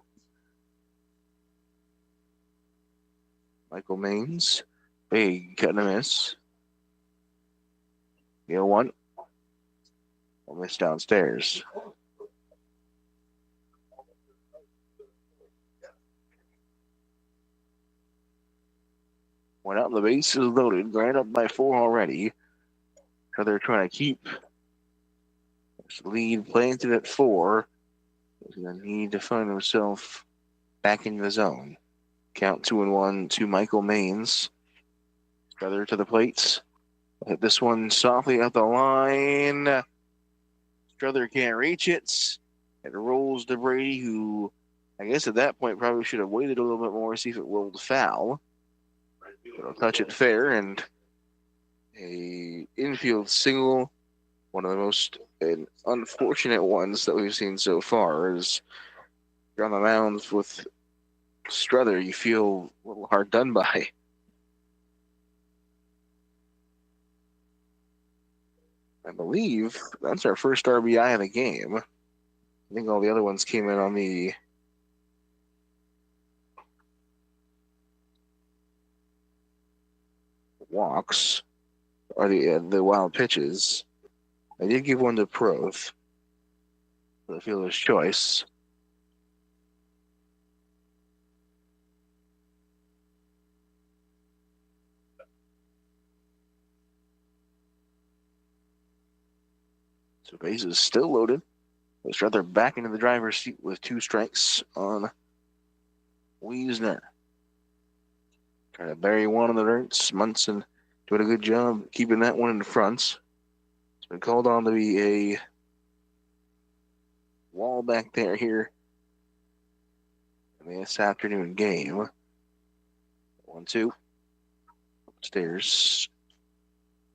Michael Maines, big cut and a miss. 0-1. We'll miss downstairs. One out, the base is loaded. Grant up by 4 already. So they're trying to keep this lead planted at 4. He's going to need to find himself back in the zone. Count 2-1 to Michael Maines. Strother to the plates. Hit this one softly up the line. Strother can't reach it. It rolls to Brady, who I guess at that point probably should have waited a little bit more to see if it rolled foul. It'll touch it fair, and a infield single, one of the most unfortunate ones that we've seen so far. Is you're on the mound with Strother, you feel a little hard done by. I believe that's our first RBI of the game. I think all the other ones came in on the walks or the wild pitches. I did give one to Proth for the fielder's choice. So base is still loaded. Let's rather back into the driver's seat with 2 strikes on Wiesner. Trying to bury one on the dirt. Munson doing a good job keeping that one in front. It's been called on to be a wall back there here in this afternoon game. 1-2. Upstairs.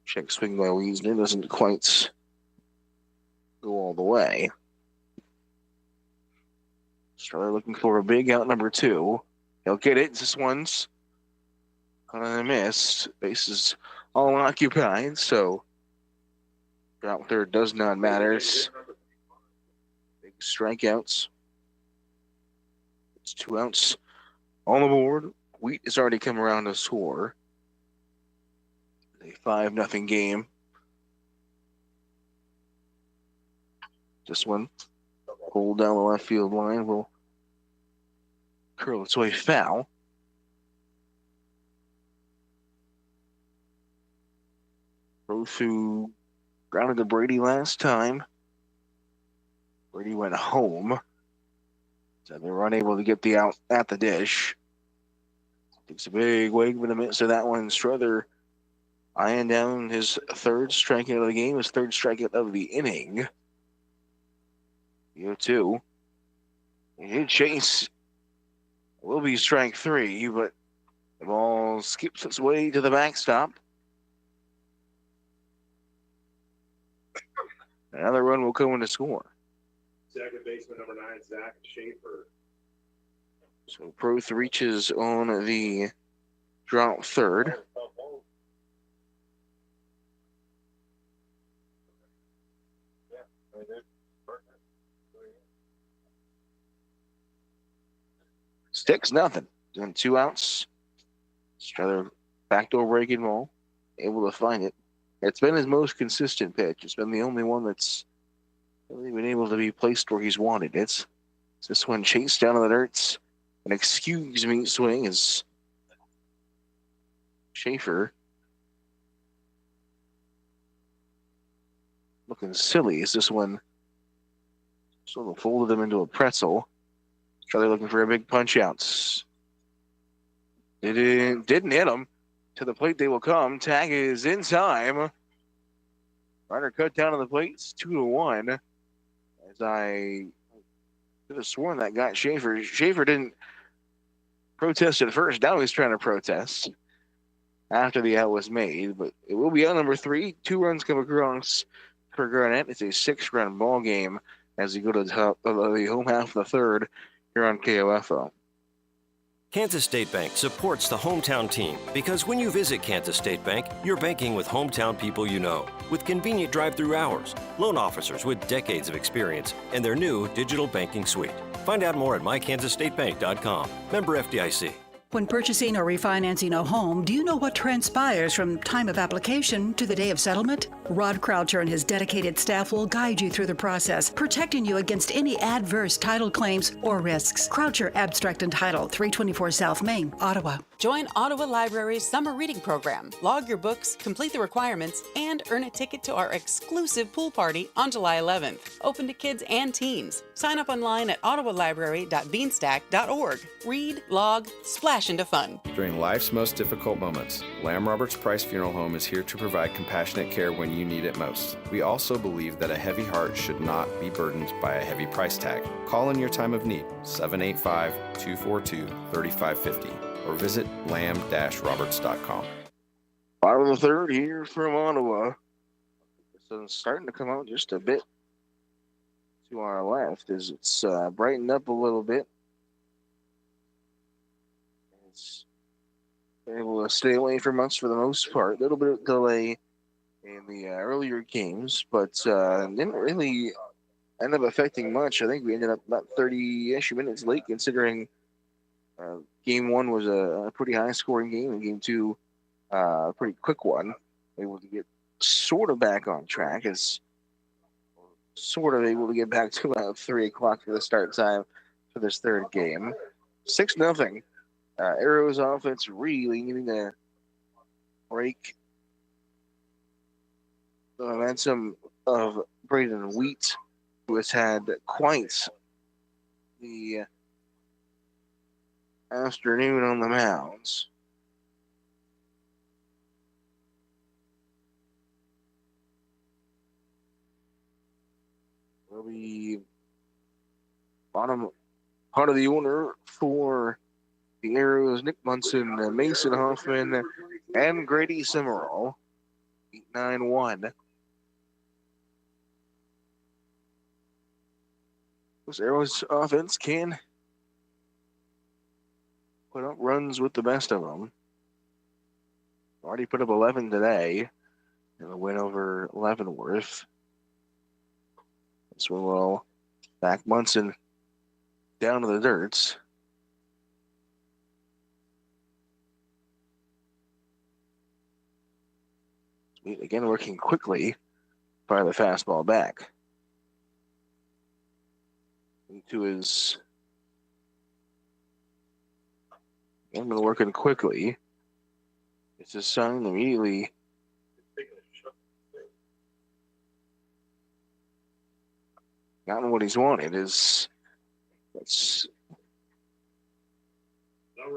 Check swing by Wiesner. Doesn't quite go all the way. Strother looking for a big out number 2. He'll get it. This one's gonna miss. Base is all occupied, so out third does not matter. It's big strikeouts. It's 2 outs on the board. Wheat has already come around to score. A 5-0 game. This one, pulled down the left field line, will curl its way foul. Both who grounded to Brady last time. Brady went home. So they were unable to get the out at the dish. Takes a big wave in the midst of that one. Strother eyeing down his third strikeout of the game, his third strikeout of the inning. 0-2. Hit chase will be strike three, but the ball skips its way to the backstop. Another run will come in to score. Second baseman number 9, Zach Schaefer. So Proth reaches on the drop third. Sticks, nothing. Doing 2 outs. Strother backdoor breaking ball. Able to find it. It's been his most consistent pitch. It's been the only one that's really been able to be placed where he's wanted. It's this one chased down to the dirt. An excuse me swing is Schaefer looking silly. Is this one sort of folded him into a pretzel? Strother looking for a big punch outs. Didn't hit him. To the plate they will come. Tag is in time. Ryder cut down on the plate. It's 2-1. As I could have sworn that got Schaefer. Schaefer didn't protest at first. Now he's trying to protest after the out was made. But it will be out number 3. 2 runs come across for Garnett. It's a 6-run ball game as we go to the top of the home half of the third here on KOFO. Kansas State Bank supports the hometown team because when you visit Kansas State Bank, you're banking with hometown people you know, with convenient drive-through hours, loan officers with decades of experience, and their new digital banking suite. Find out more at mykansasstatebank.com. Member FDIC. When purchasing or refinancing a home, do you know what transpires from time of application to the day of settlement? Rod Croucher and his dedicated staff will guide you through the process, protecting you against any adverse title claims or risks. Croucher Abstract and Title, 324 South Main, Ottawa. Join Ottawa Library's summer reading program. Log your books, complete the requirements, and earn a ticket to our exclusive pool party on July 11th. Open to kids and teens. Sign up online at ottawalibrary.beanstack.org. Read, log, splash into fun. During life's most difficult moments, Lamb Roberts Price Funeral Home is here to provide compassionate care when you need it most. We also believe that a heavy heart should not be burdened by a heavy price tag. Call in your time of need, 785-242-3550, or visit lamb-roberts.com. Bottom of the third here from Ottawa. So it's starting to come out just a bit to our left as it's brightened up a little bit. It's able to stay away from us for the most part. A little bit of delay in the earlier games, but didn't really end up affecting much. I think we ended up about 30-ish minutes late, considering game 1 was a pretty high-scoring game, and game 2 a pretty quick one. Able to get sort of back on track, as sort of able to get back to about 3 o'clock for the start time for this third game. 6-0. Arrows offense really needing to break the momentum of Braden Wheat, who has had quite the afternoon on the mounds. Will be bottom part of the order for the Arrows: Nick Munson, Mason Hoffman, and Grady Simmerall. 8-9-1. This Arrows offense can put up runs with the best of them. Already put up 11 today in the win over Leavenworth. This one will back Munson down to the dirt. Again, working quickly, fire the fastball back. Into his. Again, been working quickly. It's his son immediately. Gotten what he's wanted. It's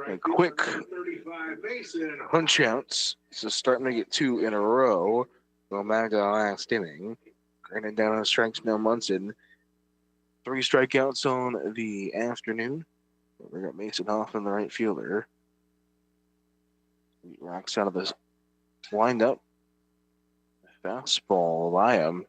a quick punch outs. So starting to get 2 in a row. Going back to the last inning. Garnett down on strikes now. Munson. 3 strikeouts on the afternoon. We got Mason Hoffman, the right fielder. He rocks out of the windup. Fastball by him.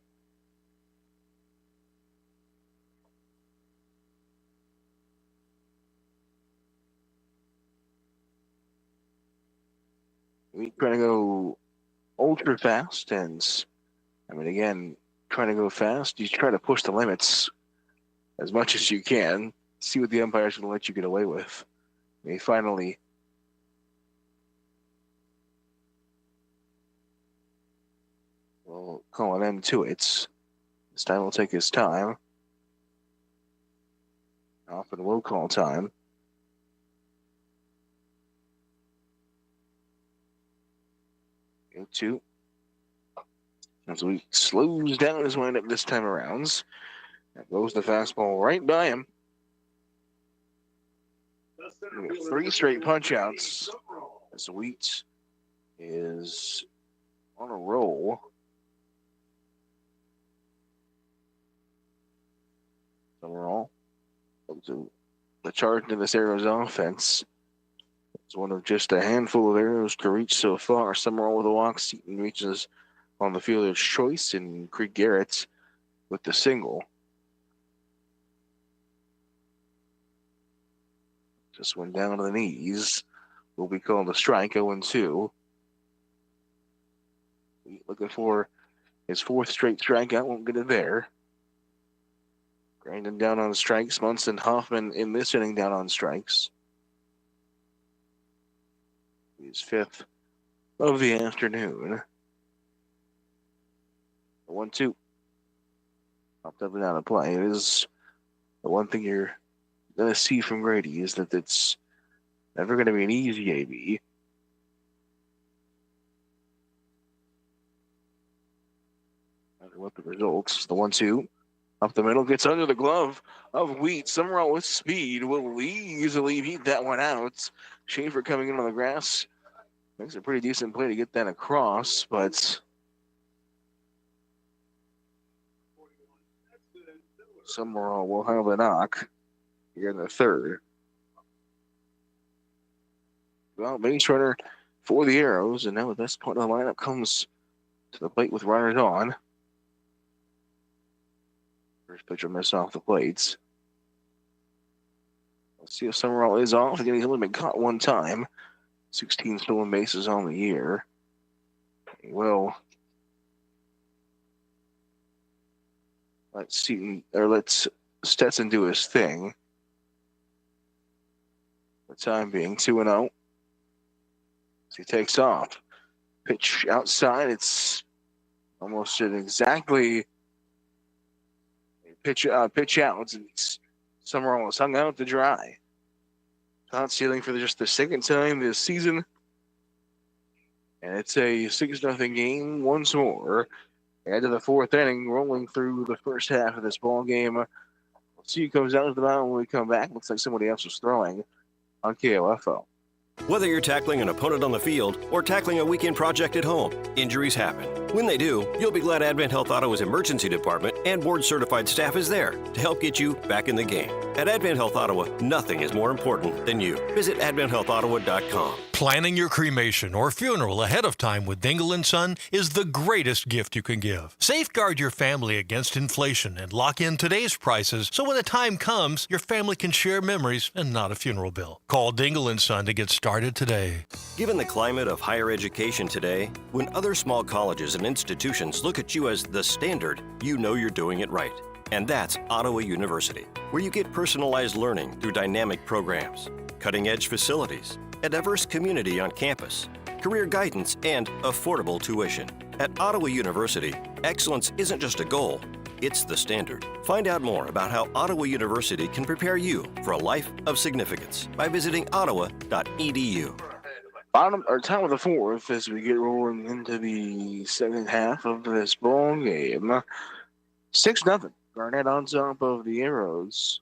We trying to go ultra fast, and again, trying to go fast. You try to push the limits as much as you can. See what the umpire's going to let you get away with. He finally will call an end to it. This time will take his time. Often will call time. Go 2. As we slows down his windup this time around. That goes the fastball right by him. 3 straight punch outs. As Wheat is on a roll. Overall, the charge in this Arrows offense. It's one of just a handful of arrows to reach so far. Summerall with a walk. Seaton reaches on the fielder's choice, and Craig Garrett with the single. Just went down to the knees. Will be called a strike. 0-2. Looking for his 4th straight strikeout. Won't get it there. Grinding down on strikes. Munson Hoffman in this inning down on strikes. His 5th of the afternoon. 1-2. Popped up and out of play. It is the one thing you're going to see from Grady is that it's never going to be an easy AB. No matter what the results. The 1-2. Up the middle, gets under the glove of Wheat. Summerall with speed will easily beat that one out. Schaefer coming in on the grass. Makes a pretty decent play to get that across, but Summerall will have a knock here in the 3rd. Well, base runner for the Arrows, and now the best part of the lineup comes to the plate with runners on. First pitcher miss off the plates. Let's see if Summerall is off. Again, he's only been caught 1 time. 16 stolen bases on the year. Well, let's Stetson do his thing. For the time being, 2-0. As he takes off. Pitch outside. It's almost an exactly pitch out. It's Summerall is hung out to dry. Not stealing for just the 2nd time this season. And it's a 6-0 game once more. Add to the 4th inning, rolling through the first half of this ball game. We'll see who comes out of the mound when we come back. Looks like somebody else was throwing on KOFO. Whether you're tackling an opponent on the field or tackling a weekend project at home, injuries happen. When they do, you'll be glad Advent Health Ottawa's emergency department and board-certified staff is there to help get you back in the game. At Advent Health Ottawa, nothing is more important than you. Visit AdventHealthOttawa.com. Planning your cremation or funeral ahead of time with Dingle & Son is the greatest gift you can give. Safeguard your family against inflation and lock in today's prices so when the time comes, your family can share memories and not a funeral bill. Call Dingle & Son to get started today. Given the climate of higher education today, when other small colleges and institutions look at you as the standard, you know you're doing it right. And that's Ottawa University, where you get personalized learning through dynamic programs, cutting-edge facilities, a diverse community on campus, career guidance, and affordable tuition. At Ottawa University, excellence isn't just a goal, it's the standard. Find out more about how Ottawa University can prepare you for a life of significance by visiting ottawa.edu. Top of the 4th as we get rolling into the 2nd half of this ball game. 6-0. Garnett on top of the Arrows.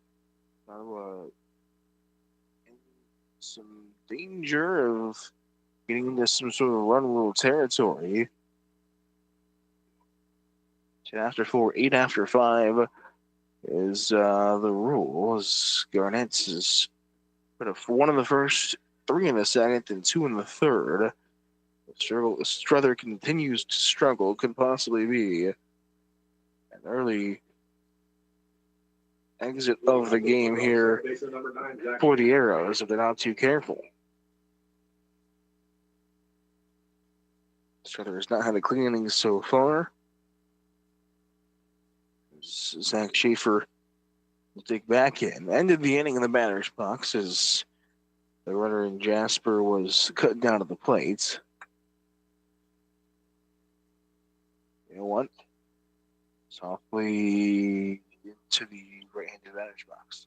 Some danger of getting into some sort of run rule territory. 10 after 4, 8 after 5 is the rule. As Garnett is one in the first, 3 in the second, and 2 in the third. Struther continues to struggle. Could possibly be an early exit of the game here for the Arrows if they're not too careful. Struther has not had a clean inning so far. Zach Schaefer will dig back in. Ended the inning in the batter's box as the runner in Jasper was cut down to the plate. You know what? Softly into the right-handed batter's box.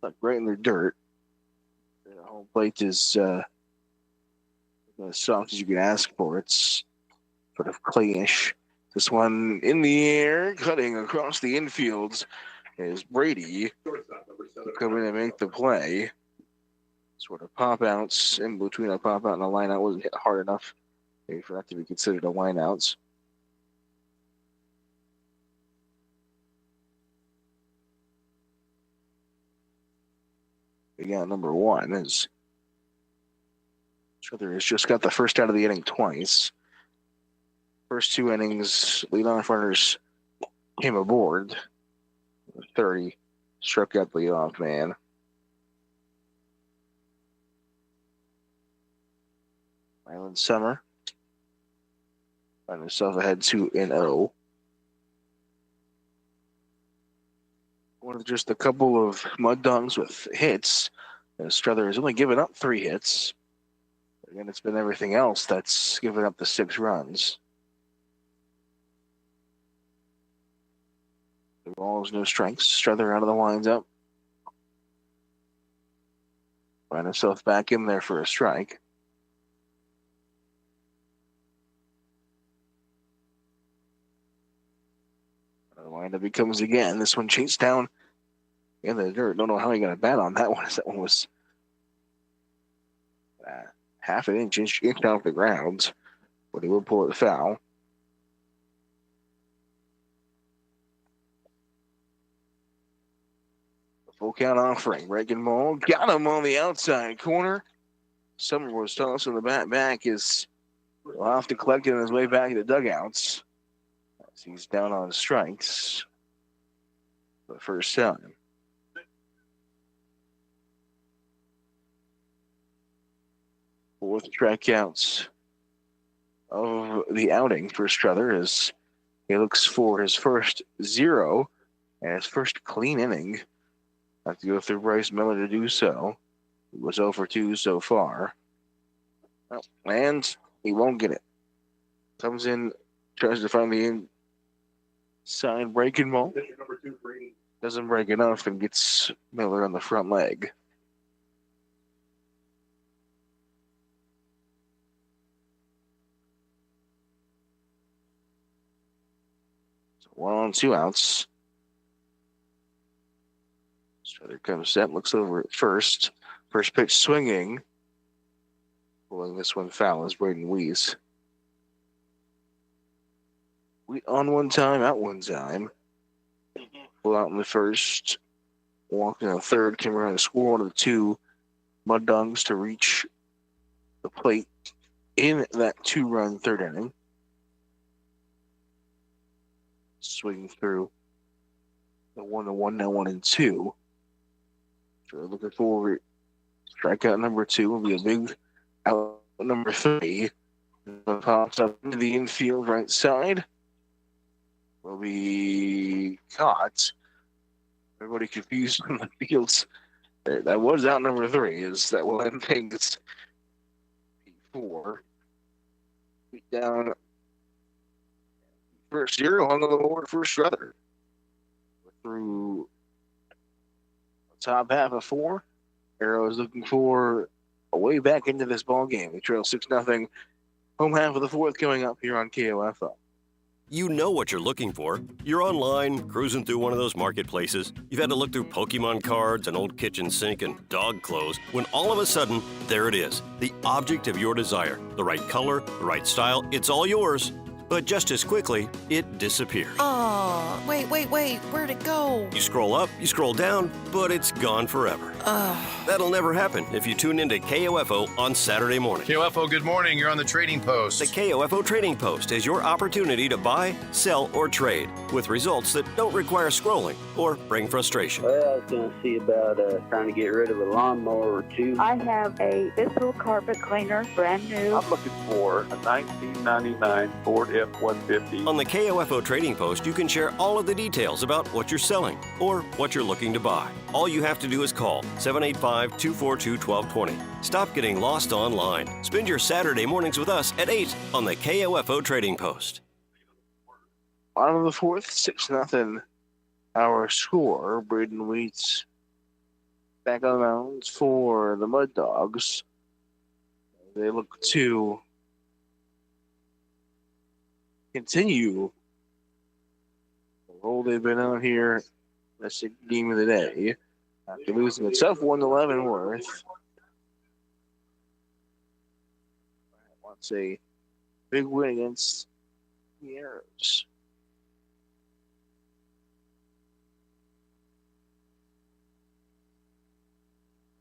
Like right in the dirt. The home plate is as soft as you can ask for. It's sort of clayish. This one in the air, cutting across the infield is Brady coming to make the play. Sort of pop outs in between a pop out and a line out wasn't hit hard enough maybe for that to be considered a line outs. We got number 1 is Struther has just got the first out of the inning twice. First 2 innings, leadoff runners came aboard. 30 struck out the leadoff man. Island Summer find himself ahead 2-0. One of just a couple of mud dogs with hits. And Struther has only given up 3 hits. Again, it's been everything else that's given up the 6 runs. The balls, no strikes. Struther out of the windup. Find himself back in there for a strike. The windup he comes again. This one chased down in the dirt. Don't know how he got a bat on that one. That one was half an inch off the ground, but he will pull it foul. The full count offering. Breaking ball. Got him on the outside corner. Summer was tossing the bat back. Will have to collect it on his way back to the dugouts. As he's down on strikes for the first time. Fourth strikeouts of the outing for Struther as he looks for his first 0 and his first clean inning. Have to go through Bryce Miller to do so. He was 0 for 2 so far. And he won't get it. Comes in, tries to find the inside breaking ball. Doesn't break enough and gets Miller on the front leg. So 1 on 2 outs. Struther comes set, looks over at first. First pitch swinging. Pulling this one foul is Braden Weiss. We on 1 time, out 1 time. Pull out in the first. Walk in the third. Came around and score 1 of the 2 Mud Dogs to reach the plate in that 2-run third inning. Swing through the 1-1, now 1-2. So we're looking forward. Strikeout number 2 will be a big out number 3. Pops up into the infield right side. Will be caught. Everybody confused on the fields. That was out number 3. Is that will end things? P4. Beat down. First 0 on the board for Struther. Through the top half of 4. Arrows looking for a way back into this ball game. They trail 6-0. Home half of the 4th coming up here on KOFO. You know what you're looking for. You're online, cruising through one of those marketplaces. You've had to look through Pokemon cards, an old kitchen sink, and dog clothes, when all of a sudden, there it is. The object of your desire. The right color, the right style, it's all yours. But just as quickly, it disappears. Oh, wait, where'd it go? You scroll up, you scroll down, but it's gone forever. That'll never happen if you tune into KOFO on Saturday morning. KOFO, good morning. You're on the Trading Post. The KOFO Trading Post is your opportunity to buy, sell, or trade with results that don't require scrolling or bring frustration. Well, I was going to see about trying to get rid of a lawnmower or two. I have a Bissell carpet cleaner, brand new. I'm looking for a 1999 Ford F-150. On the KOFO Trading Post, you can share all of the details about what you're selling or what you're looking to buy. All you have to do is call 785-242-1220. Stop getting lost online. Spend your Saturday mornings with us at 8 on the KOFO Trading Post. Bottom of the fourth, 6-0. Our score, Braden Wheats back on the mounds for the Mud Dogs. They look to continue the role they've been on here. That's the game of the day. After losing a tough 1-11 Worth. Wants a big win against the Arrows.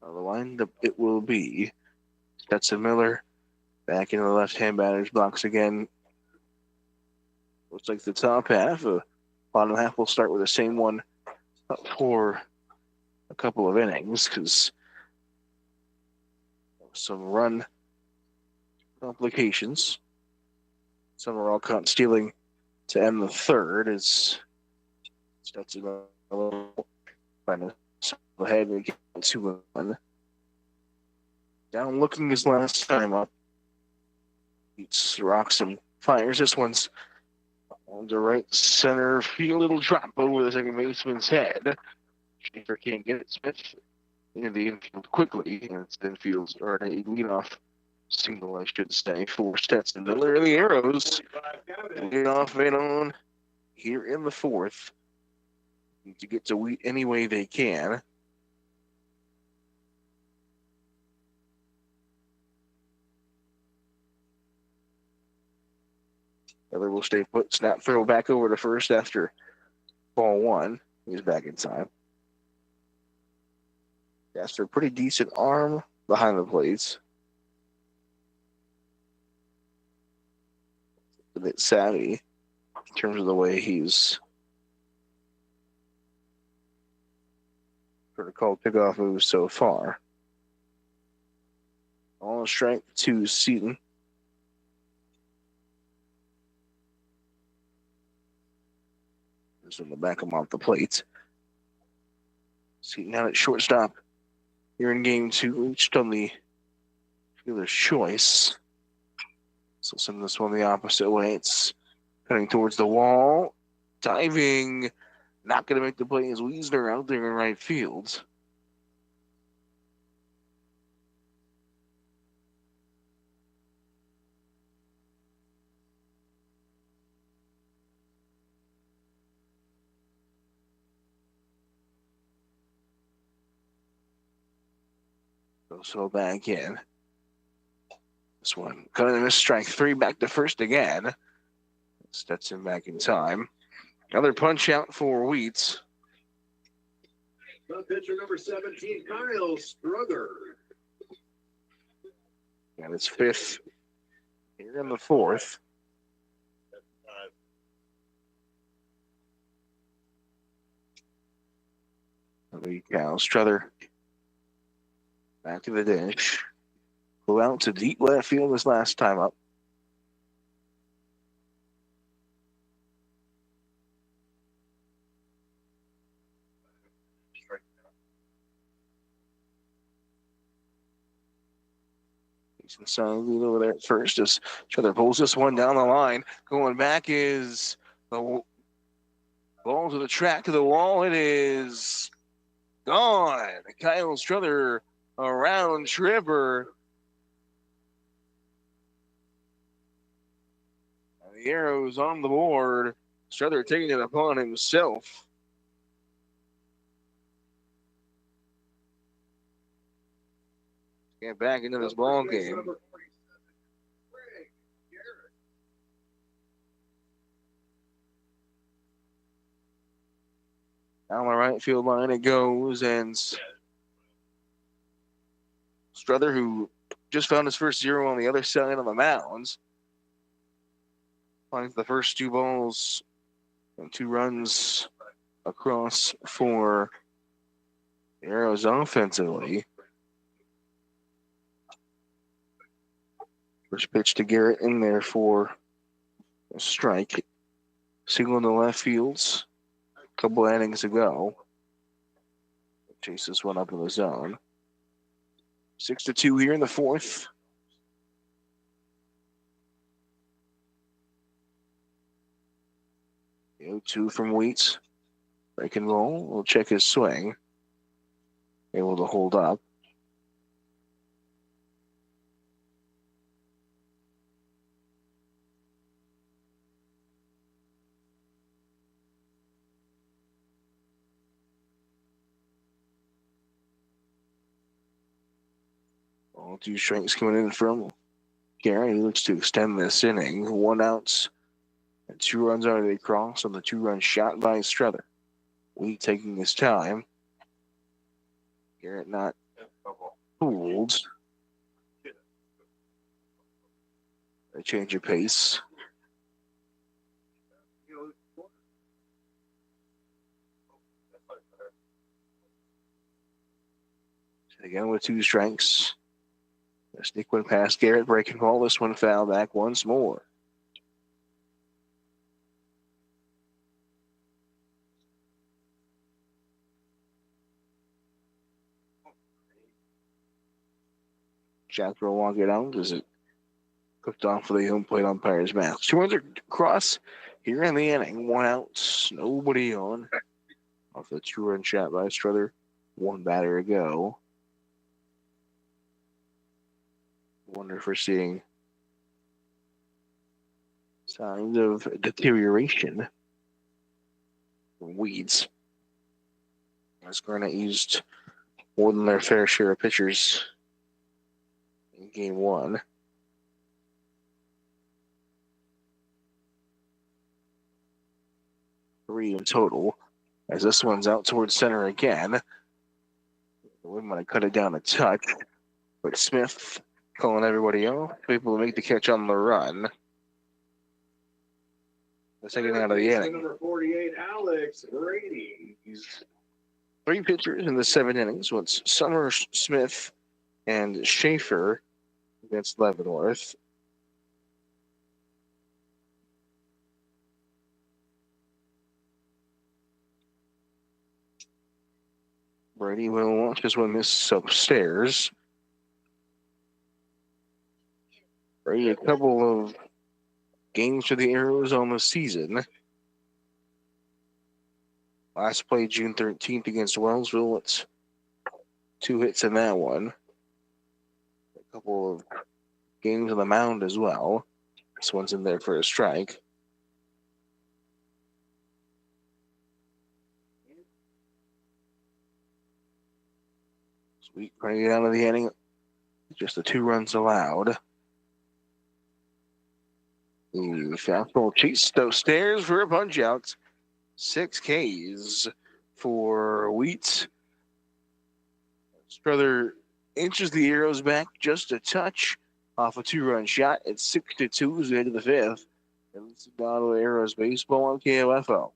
The windup it will be Stetson Miller back in the left-hand batter's box again. Looks like the top half. Bottom half will start with the same one up for a couple of innings because some run complications. Some are all caught stealing to end the third as Stetson Miller trying to ahead and get 2-1. Down looking his last time up. Beats rocks and fires. This one's on the right center field. Little drop over the second baseman's head. Schaefer can't get it. Smith into the infield quickly. And it's infield's or a leadoff single, I should say, for Stetson Miller. The Arrows lead off and on here in the fourth. Need to get to Wheat any way they can. Miller will stay put. Snap throw back over to first after ball one. He's back in time. After a pretty decent arm behind the plates. A bit savvy in terms of the way he's sort of called pickoff moves so far. On strike to Seaton. In the back of him off the plate. Seaton out at shortstop here in game two. Reached on the fielder's choice. So send this one the opposite way. It's heading towards the wall. Diving. Not going to make the play as Wiesner out there in right field. So back in. This one cutting a miss, strike three, back to first again. Stetson back in time. Another punch out for Wheats. The pitcher number 17, Kyle Struther. And it's fifth here in the fourth. Kyle Struther back to the dish. Flew out to deep left field this last time up. Decent sign lead over there at first as Struther pulls this one down the line. Going back is the ball to the track to the wall. It is gone. Kyle Struther around tripper. The Arrows on the board. Strother taking it upon himself. Get back into this ball game. Down the right field line it goes, and Strother, who just found his first zero on the other side of the mound, finds the first two balls and 2 runs across for the Arrows offensively. First pitch to Garrett in there for a strike. Single in the left fields. A couple innings ago. Chase this one up in the zone. 6-2 here in the 4th. The 0-2 from Wheats. Break and roll. We'll check his swing. Able to hold up. All 2 strikes coming in from Garrett. He looks to extend this inning. 1 out and 2 runs already across on the 2-run shot by Strother. Wheat taking his time. Garrett not fooled. A change of pace. Again with 2 strikes. A sneak one past Garrett, breaking ball. This one foul back once more. Jackrow won't get out as it cooked off for the home plate umpire's mouth. 2 runs across here in the inning. 1 out, nobody on. Off the 2-run shot by Strother. 1 batter ago. Wonder if we're seeing signs of deterioration from Weeds. As Garnett used more than their fair share of pitchers in game 1. Three in total. As this one's out towards center again. We might have cut it down a touch. But Smith calling everybody off. Able to make the catch on the run. The second out of the inning. Number 48, Alex Brady. 3 pitchers in the 7 innings. It's Summers, Smith, and Schaefer against Leavenworth. Brady will launch this one misses upstairs. Brady, a couple of games for the Arrows on the season. Last play June 13th against Wellsville. It's 2 hits in that one. A couple of games on the mound as well. This one's in there for a strike. Sweet trying to get out of the inning. Just the 2 runs allowed. The fastball chased upstairs for a punch out. 6 Ks for Wheats. Strother inches the Arrows back just a touch off a 2-run shot at 6-2 as we head to the 5th. And this is Ottawa Arrows baseball on KOFO.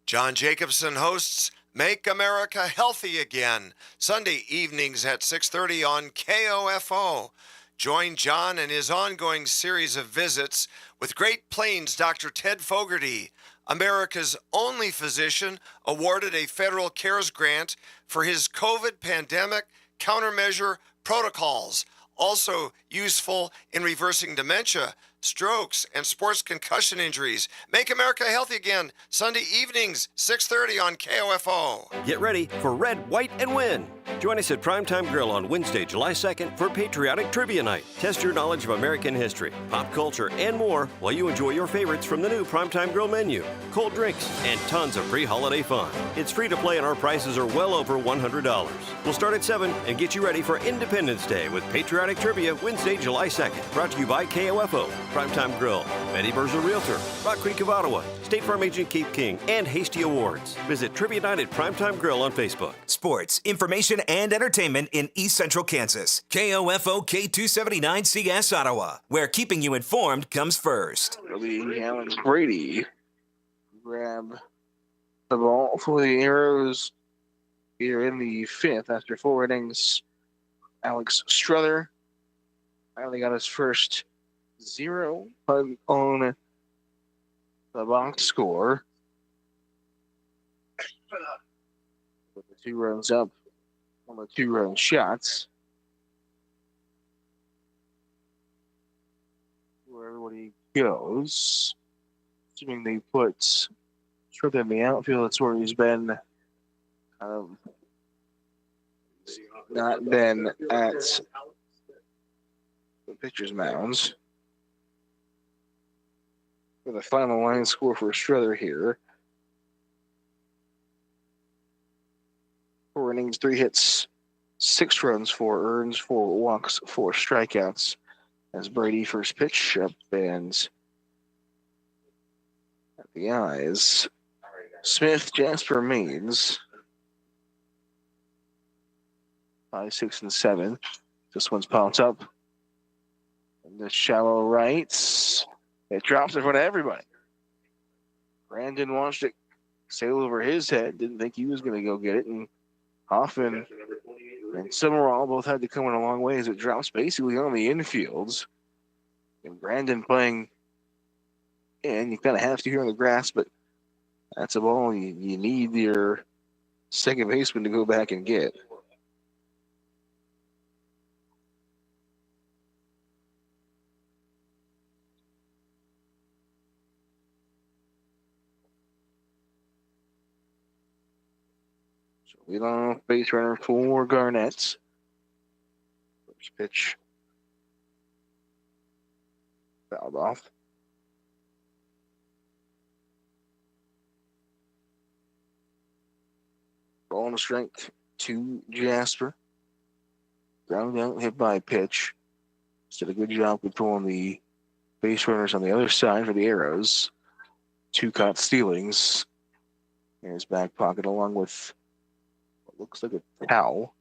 John Jacobson hosts Make America Healthy Again, Sunday evenings at 6:30 on KOFO. Join John in his ongoing series of visits with Great Plains Dr. Ted Fogarty, America's only physician awarded a federal CARES grant for his COVID pandemic countermeasure protocols, also useful in reversing dementia, strokes, and sports concussion injuries. Make America Healthy Again, Sunday evenings, 6:30 on KOFO. Get ready for Red, White, and Win. Join us at Primetime Grill on Wednesday, July 2nd for Patriotic Trivia Night. Test your knowledge of American history, pop culture, and more while you enjoy your favorites from the new Primetime Grill menu, cold drinks, and tons of pre-holiday fun. It's free to play and our prices are well over $100. We'll start at 7 and get you ready for Independence Day with Patriotic Trivia Wednesday, July 2nd. Brought to you by KOFO, Primetime Grill, Betty Berzer Realtor, Rock Creek of Ottawa, State Farm Agent Keith King, and Hasty Awards. Visit Trivia Night at Primetime Grill on Facebook. Sports, information, and entertainment in East Central Kansas. KOFO K279CS Ottawa, where keeping you informed comes first. Alex Brady grab the ball for the Arrows here in the 5th after 4 innings. Alex Struther finally got his first 0 on the box score. With the 2 runs up on the 2-run shots. Where everybody goes. Assuming they put Struther in the outfield, that's where he's been. Not been at the pitcher's mounds. For the final line score for Struther here. 4 innings, 3 hits, 6 runs, 4 earns, 4 walks, 4 strikeouts. As Brady first pitch up and at the eyes. Smith, Jasper, Means. 5, 6, and 7. This one's popped up. And the shallow rights. It drops in front of everybody. Brandon watched it sail over his head. Didn't think he was going to go get it. And Hoffman and Summerall both had to come in a long way as it drops basically on the infields. And Brandon playing in. You kind of have to here on the grass, but that's a ball you need your second baseman to go back and get. Lead off base runner for Garnett. First pitch fouled off. Ball on the strength to Jasper. Ground out, hit by pitch. Did a good job controlling the base runners on the other side for the Arrows. 2 caught stealings in his back pocket along with looks like a towel.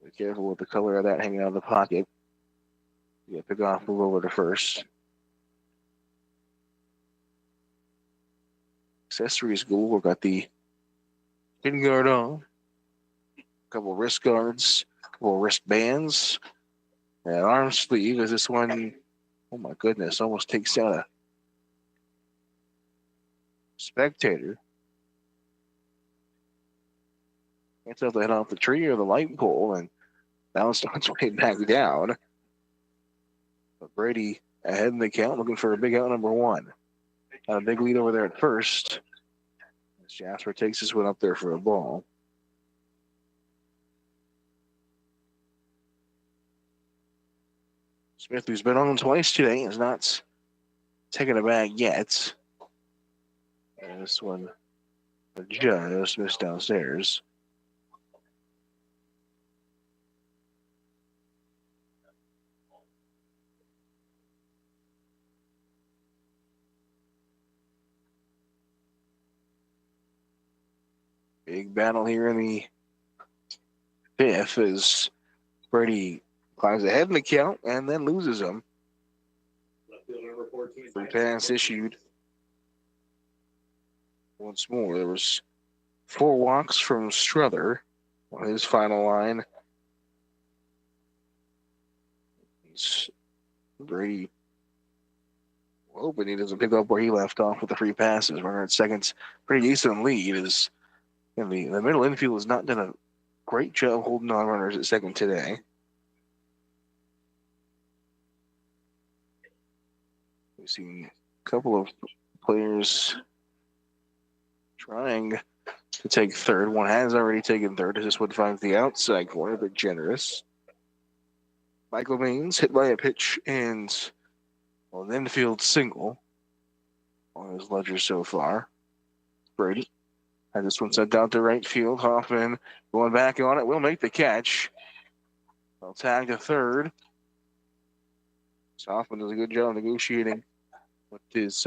Be careful with the color of that hanging out of the pocket. You got to pick off, move over to first. Accessories goal. Got the shin guard on. A couple wrist guards. A couple wristbands. And arm sleeve as this one, oh my goodness, almost takes out a spectator. Can't tell if they hit off the tree or the light pole and bounced on its way back down. But Brady ahead in the count, looking for a big out number 1. Got a big lead over there at first. As Jasper takes this one up there for a ball. Smith, who's been on twice today, is not taken a bag yet. And this one, just missed downstairs. Big battle here in the 5th as Brady climbs ahead in the count and then loses them. Free pass issued. Once more, there was 4 walks from Struther on his final line. Brady hoping he doesn't pick up where he left off with the free passes. Runner at second, pretty decent lead. Is in the middle infield has not done a great job holding on runners at second today. We've seen a couple of players trying to take third. One has already taken third as this one finds the outside corner, but generous. Michael Baines hit by a pitch and an infield single on his ledger so far. Brady has this one sent out to right field. Hoffman going back on it, will make the catch. They'll tag to third. So Hoffman does a good job negotiating with his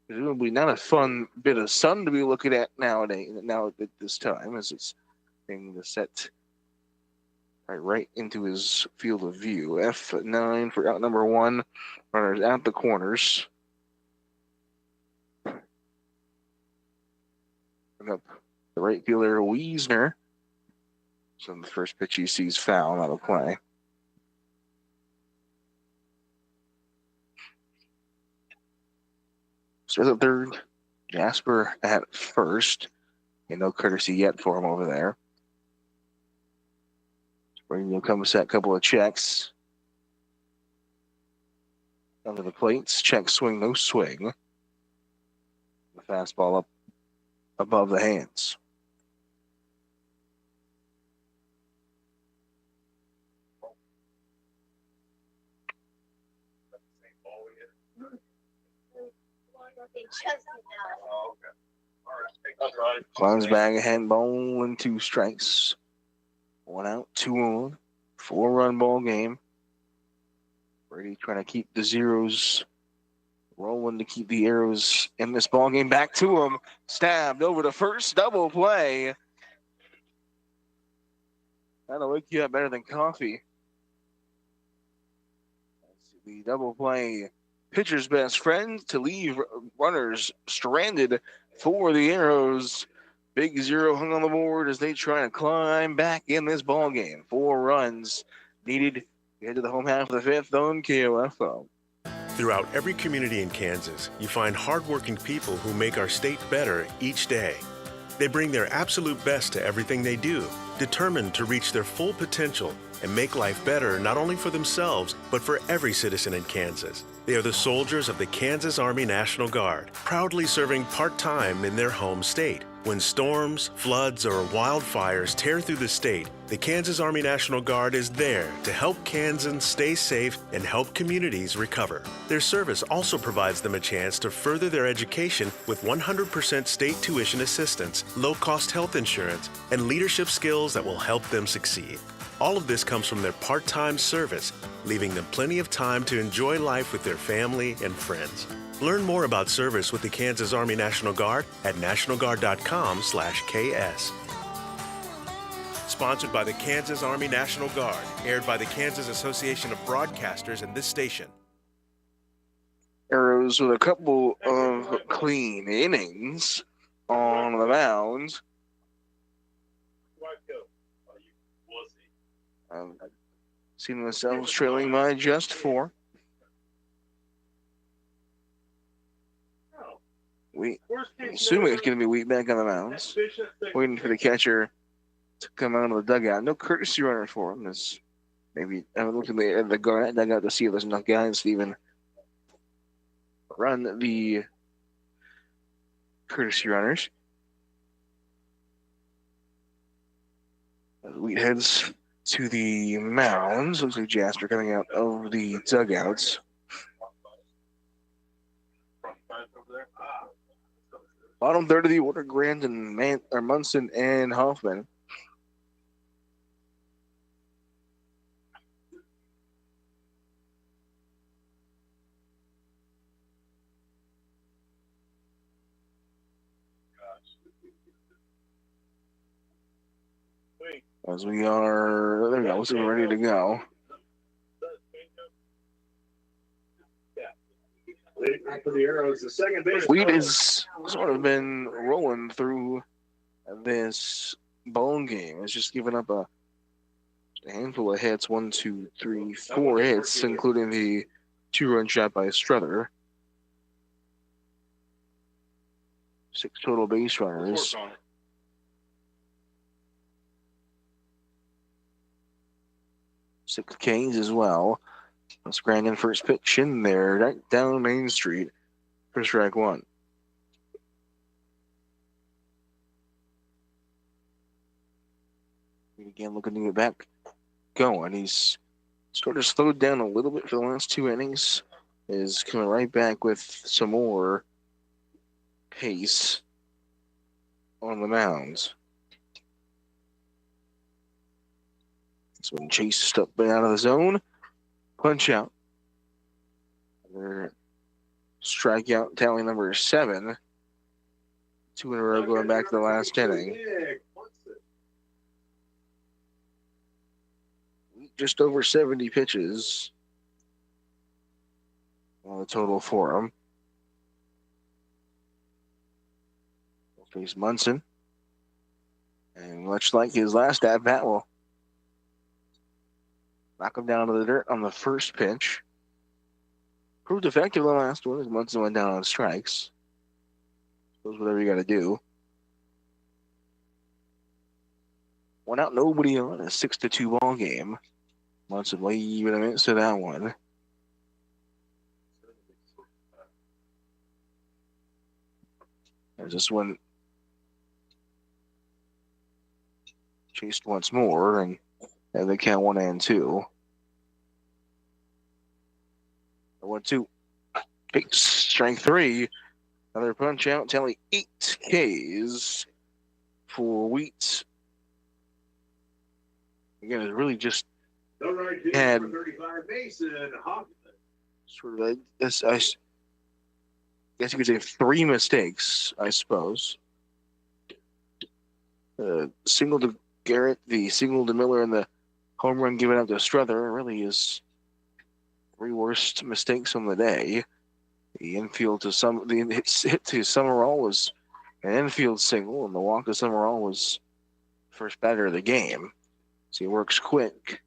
presumably not a fun bit of sun to be looking at nowadays. Now at this time, as it's being set right into his field of view. F9 for out number one. Runners at the corners. And up the right fielder, Wiesner. So the first pitch he sees foul out of play. Starts at third. Jasper at first. And no courtesy yet for him over there. Brady will come set a couple of checks. Under the plates. Check, swing, no swing. The fastball up above the hands. Climbs back ahead, ball and 2 strikes. 1 out, 2 on. 4-run ball game. Brady trying to keep the zeros rolling to keep the arrows in this ball game. Back to him. Stabbed over the first, double play. That'll wake you up better than coffee. That's the double play. Pitcher's best friend to leave runners stranded for the Arrows. Big zero hung on the board as they try to climb back in this ball game. 4 runs needed to head to the home half of the 5th on KOFO. Throughout every community in Kansas, you find hardworking people who make our state better each day. They bring their absolute best to everything they do, determined to reach their full potential and make life better not only for themselves, but for every citizen in Kansas. They are the soldiers of the Kansas Army National Guard, proudly serving part-time in their home state. When storms, floods, or wildfires tear through the state, the Kansas Army National Guard is there to help Kansans stay safe and help communities recover. Their service also provides them a chance to further their education with 100% state tuition assistance, low-cost health insurance, and leadership skills that will help them succeed. All of this comes from their part-time service, leaving them plenty of time to enjoy life with their family and friends. Learn more about service with the Kansas Army National Guard at nationalguard.com/KS. Sponsored by the Kansas Army National Guard, aired by the Kansas Association of Broadcasters and this station. Arrows with a couple of clean innings on the mound. Seeing themselves trailing by just 4. Assuming it's going to be Wheat back on the mounds. Waiting for the catcher to come out of the dugout. No courtesy runner for him. Maybe I haven't looked at the Garnett dugout to see if there's enough guys to even run the courtesy runners. As Wheat heads to the mounds. Looks like Jasper coming out of the dugouts. Bottom third of the order, Grandin, Munson, and Hoffman. As we are, there we go, we're ready to go. Wheat has sort of been rolling through this ball game. It's just given up a handful of hits, 1, 2, 3, 4 hits, including the 2-run shot by Struther. 6 total base runners. 6 Ks as well. Let's grind in first pitch in there, right down Main Street for strike 1. Again, looking to get back going. He's sort of slowed down a little bit for the last 2 innings. Is coming right back with some more pace on the mound. This one chased up and out of the zone. Punch out. Another strikeout tally number 7. 2 in a row going back to the last inning. Just over 70 pitches on the total for him. We'll face Munson. And much like his last at-bat, will knock him down to the dirt on the first pitch. Proved effective the last one as Munson went down on strikes. Suppose whatever you got to do. One out, nobody on, a 6-2 ball game. Munson leaving a minute to that one. As this one chased once more and they count 1-2. 1-2. Big strike 3. Another punch out, tally 8 Ks for Wheat. Again, it really just had sort of, I guess you could say 3 mistakes, I suppose. Single to Garrett, the single to Miller, and the home run given up to Struther really is 3 worst mistakes on the day. The infield to the hit to Summerall was an infield single, and the walk to Summerall was first batter of the game. So he works quick.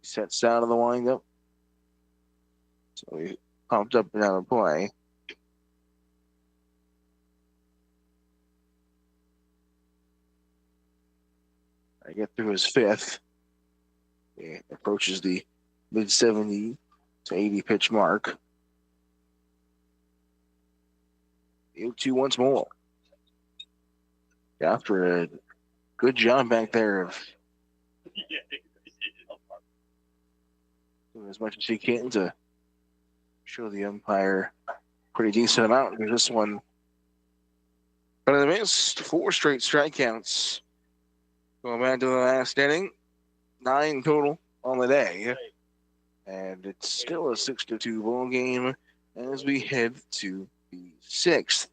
Sets out of the windup. So he pumped up and out of play. I get through his 5th. He approaches the mid 70 to 80 pitch mark. 0-2 once more. After a good job back there of doing as much as he can to show the umpire pretty decent amount. There's this one. But in the missed 4 straight strikeouts. Going back to the last inning. 9 total on the day. And it's still a 6-2 ball game as we head to the 6th.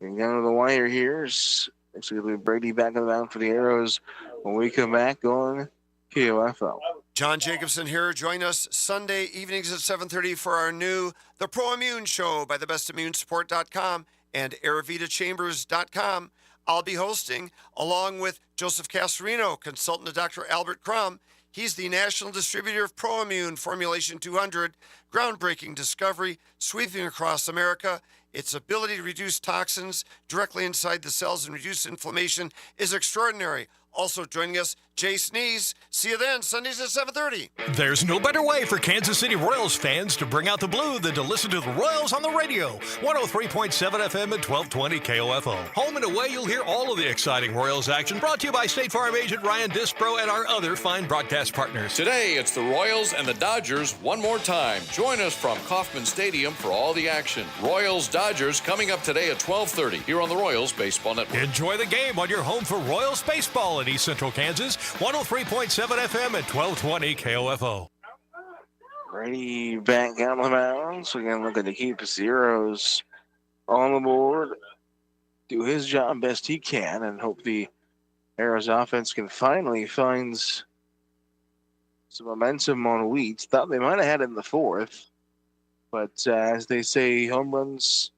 Getting down to the wire here is actually Brady back on the mound for the Arrows when we come back on KOFO. John Jacobson here. Join us Sunday evenings at 7:30 for our new The Pro Immune Show by thebestimmunesupport.com and AirVitaChambers.com. I'll be hosting along with Joseph Castorino, consultant to Dr. Albert Crum. He's the national distributor of ProImmune Formulation 200, groundbreaking discovery sweeping across America. Its ability to reduce toxins directly inside the cells and reduce inflammation is extraordinary. Also joining us, Jay Sneeze. See you then, Sundays at 7:30. There's no better way for Kansas City Royals fans to bring out the blue than to listen to the Royals on the radio. 103.7 FM and 1220 KOFO. Home and away, you'll hear all of the exciting Royals action brought to you by State Farm agent Ryan Dispro and our other fine broadcast partners. Today, it's the Royals and the Dodgers one more time. Join us from Kauffman Stadium for all the action. Royals-Dodgers coming up today at 12:30 here on the Royals Baseball Network. Enjoy the game on your home for Royals Baseball in East Central Kansas. 103.7 FM and 1220 KOFO. Brady back on the mound. So again, looking to keep his Zeros on the board. Do his job best he can and hope the Arrows offense can finally find some momentum on Wheat. Thought they might have had it in the 4th. But as they say, home runs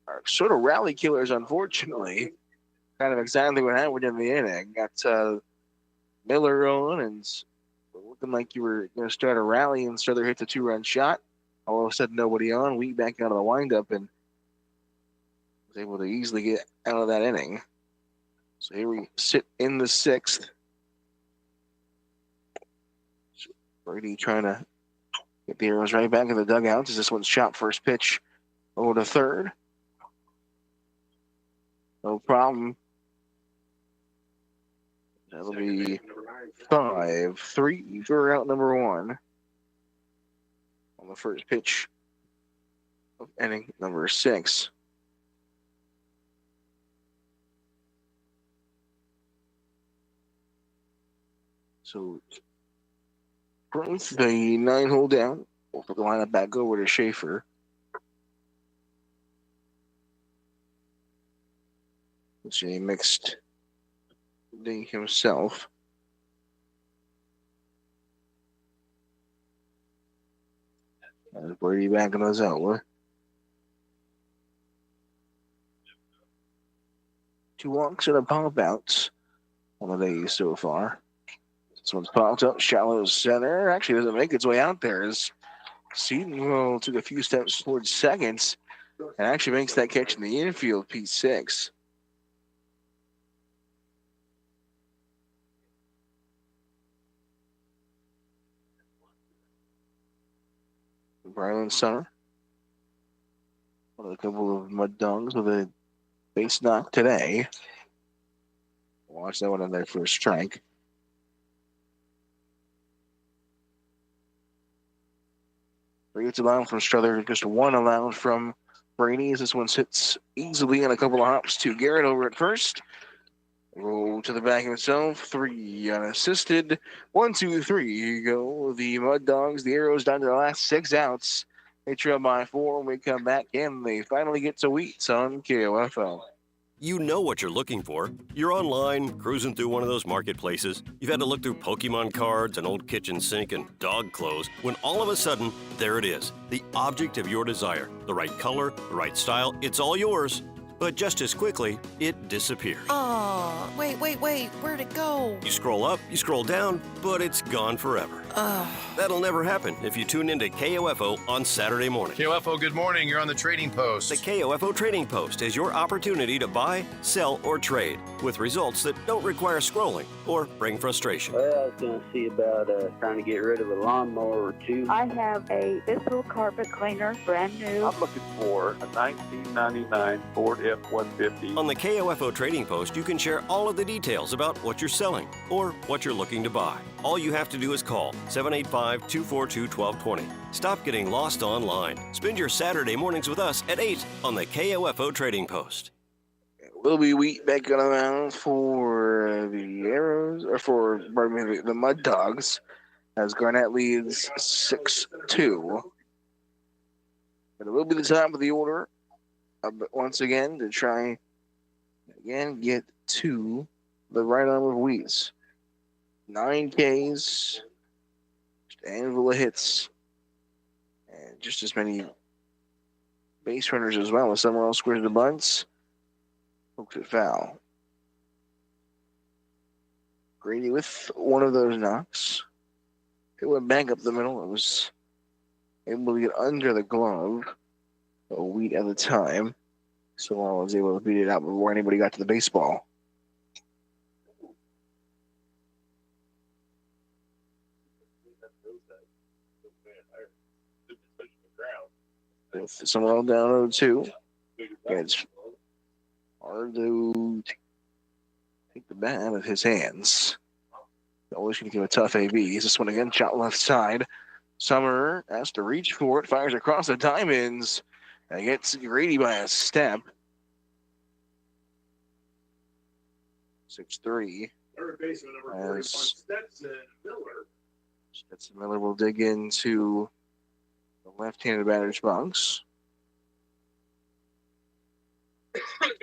are sort of rally killers, unfortunately. Kind of exactly what happened in the inning. Got Miller on and looking like you were going to start a rally and Struther hit the 2-run shot. All of a sudden, nobody on. Wheat back out of the windup and was able to easily get out of that inning. So here we sit in the 6th. Brady trying to Get the Arrows right back in the dugout as this one's chopped first pitch over to third. No problem. That'll be 5-3 for out number one on the first pitch of inning number 6. So from the 9-hole down, we'll put the lineup back over to Schaefer. It's a mixed day himself. There's Brady back in the zone. 2 walks and a pop outs on the day so far. This one's popped up, shallow center. Actually doesn't make its way out there as Seton took a few steps towards seconds and actually makes that catch in the infield, P6. Brylan Summer, one of a couple of mud dogs with a base knock today. Watch that one on there for a strike. Three hits allowed from Struther, just one allowed from Brady as this one sits easily in a couple of hops to Garrett over at first. Roll to the back himself, 3 unassisted. 1, 2, 3 go. The Mud Dogs, the Arrows down to the last 6 outs. They trail by 4 when we come back in. They finally get to Wheats on KOFO. You know what you're looking for. You're online, cruising through one of those marketplaces. You've had to look through Pokemon cards, an old kitchen sink, and dog clothes, when all of a sudden, there it is. The object of your desire. The right color, the right style, it's all yours. But just as quickly, it disappears. Oh, wait, where'd it go? You scroll up, you scroll down, but it's gone forever. That'll never happen if you tune into KOFO on Saturday morning. KOFO, good morning. You're on the Trading Post. The KOFO Trading Post is your opportunity to buy, sell, or trade with results that don't require scrolling or bring frustration. Well, I was going to see about trying to get rid of a lawnmower or 2. I have a Bissell carpet cleaner, brand new. I'm looking for a 1999 Ford F-150. On the KOFO Trading Post, you can share all of the details about what you're selling or what you're looking to buy. All you have to do is call 785-242-1220. Stop getting lost online. Spend your Saturday mornings with us at 8 on the KOFO Trading Post. Will be Wheat back on the mound for the Arrows, or for the Mud Dogs, as Garnett leads 6-2. But it will be the top of the order, but once again, to try again get to the right arm of Wheats. 9 Ks, just an anvil of hits, and just as many base runners as well as somewhere else squares the bunts. Pokes it foul. Grady with one of those knocks. It went back up the middle. It was able to get under the glove. A Wheat at the time. So I was able to beat it out before anybody got to the baseball. With Samuel down 0-2. It's hard to take the bat out of his hands. Always going to give a tough AB. This one again, shot left side. Summer has to reach for it, fires across the diamonds, and gets Grady by a step. 6-3. Third baseman number 41, Stetson Miller. Stetson Miller will dig into the left-handed batter's box.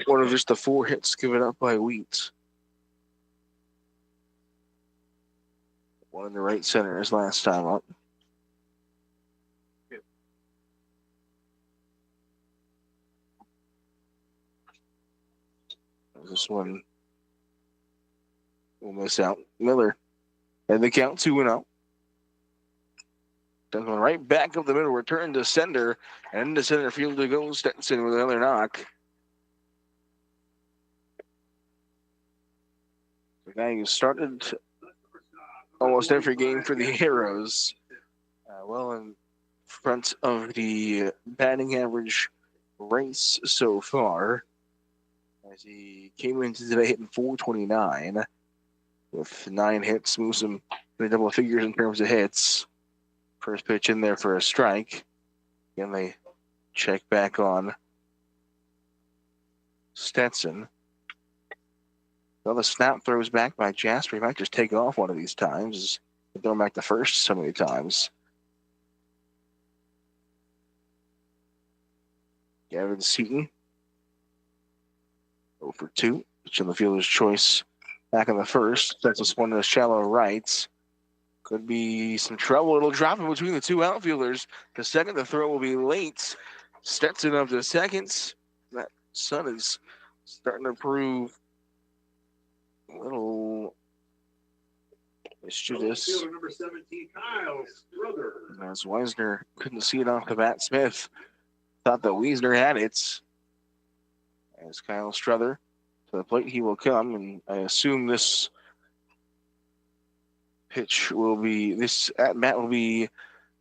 One of just the 4 hits given up by Wheat. One in the right center his last time up. This one will miss out. Miller and the count 2-0. Does one right back up the middle, return to center, and into center field to go. Stetson with another knock. The guy who started almost every game for the Arrows. front of the batting average race so far, as he came into today hitting .429 with 9 hits, moves him to double figures in terms of hits. First pitch in there for a strike. Again, they check back on Stetson. Well, the snap throws back by Jasper. He might just take off one of these times. Throw him back to first so many times. Gavin Seaton. 0 for 2. Pitch in the fielder's choice back in the first. Sets this one to the shallow right. Could be some trouble. It'll drop in between the two outfielders. The second, the throw will be late. Stetson up to second. That sun is starting to prove a little mischievous. Number 17, Kyle Struther. As Weisner couldn't see it off the bat, Smith thought that Wiesner had it. As Kyle Struther to the plate, he will come, and I assume this pitch will be, this at bat will be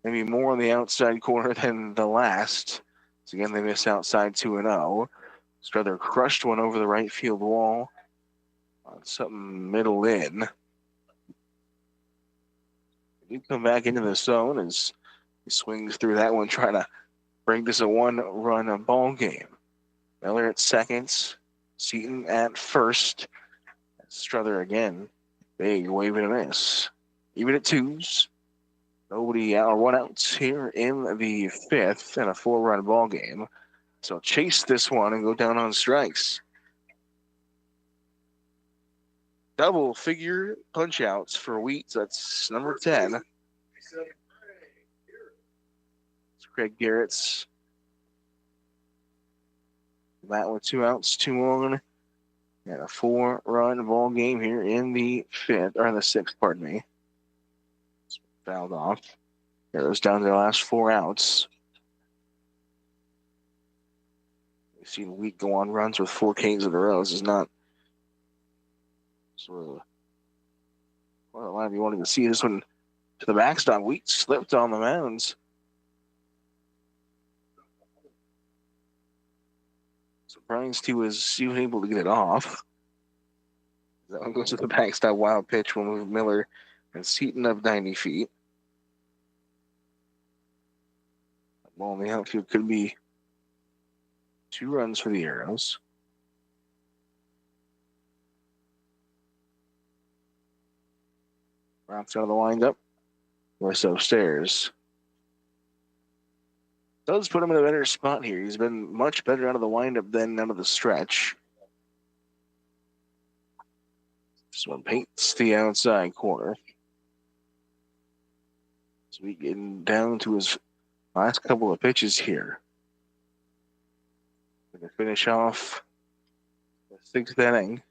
maybe more on the outside corner than the last. So again, they miss outside 2-0. Struther crushed one over the right field wall on something middle in. He come back into the zone as he swings through that one, trying to bring this a one-run ball game. Miller at second, Seaton at first. Struther again, big wave and a miss. Even at 2s, nobody out or 1 out here in the 5th and a 4-run ball game. So chase this one and go down on strikes. Double figure punch outs for Wheats. That's number 10. It's Craig Garrett's. That with 2 outs, 2 on, and a 4-run ball game here in the 5th, or in the 6th, pardon me. Fouled off. Arrows down to the last 4 outs. We've seen Wheat go on runs with 4 Ks in a row. This is not sort of what a lot of you wanted to see. This one to the backstop. Wheat slipped on the mounds. Surprised he was even able to get it off. That one goes to the backstop. Wild pitch will move Miller and Seaton up 90 feet. That ball in the outfield could be 2 runs for the Arrows. Routes out of the windup. West upstairs. Does put him in a better spot here. He's been much better out of the windup than out of the stretch. This one paints the outside corner. So we getting down to his last couple of pitches here. Going to finish off the 6th inning.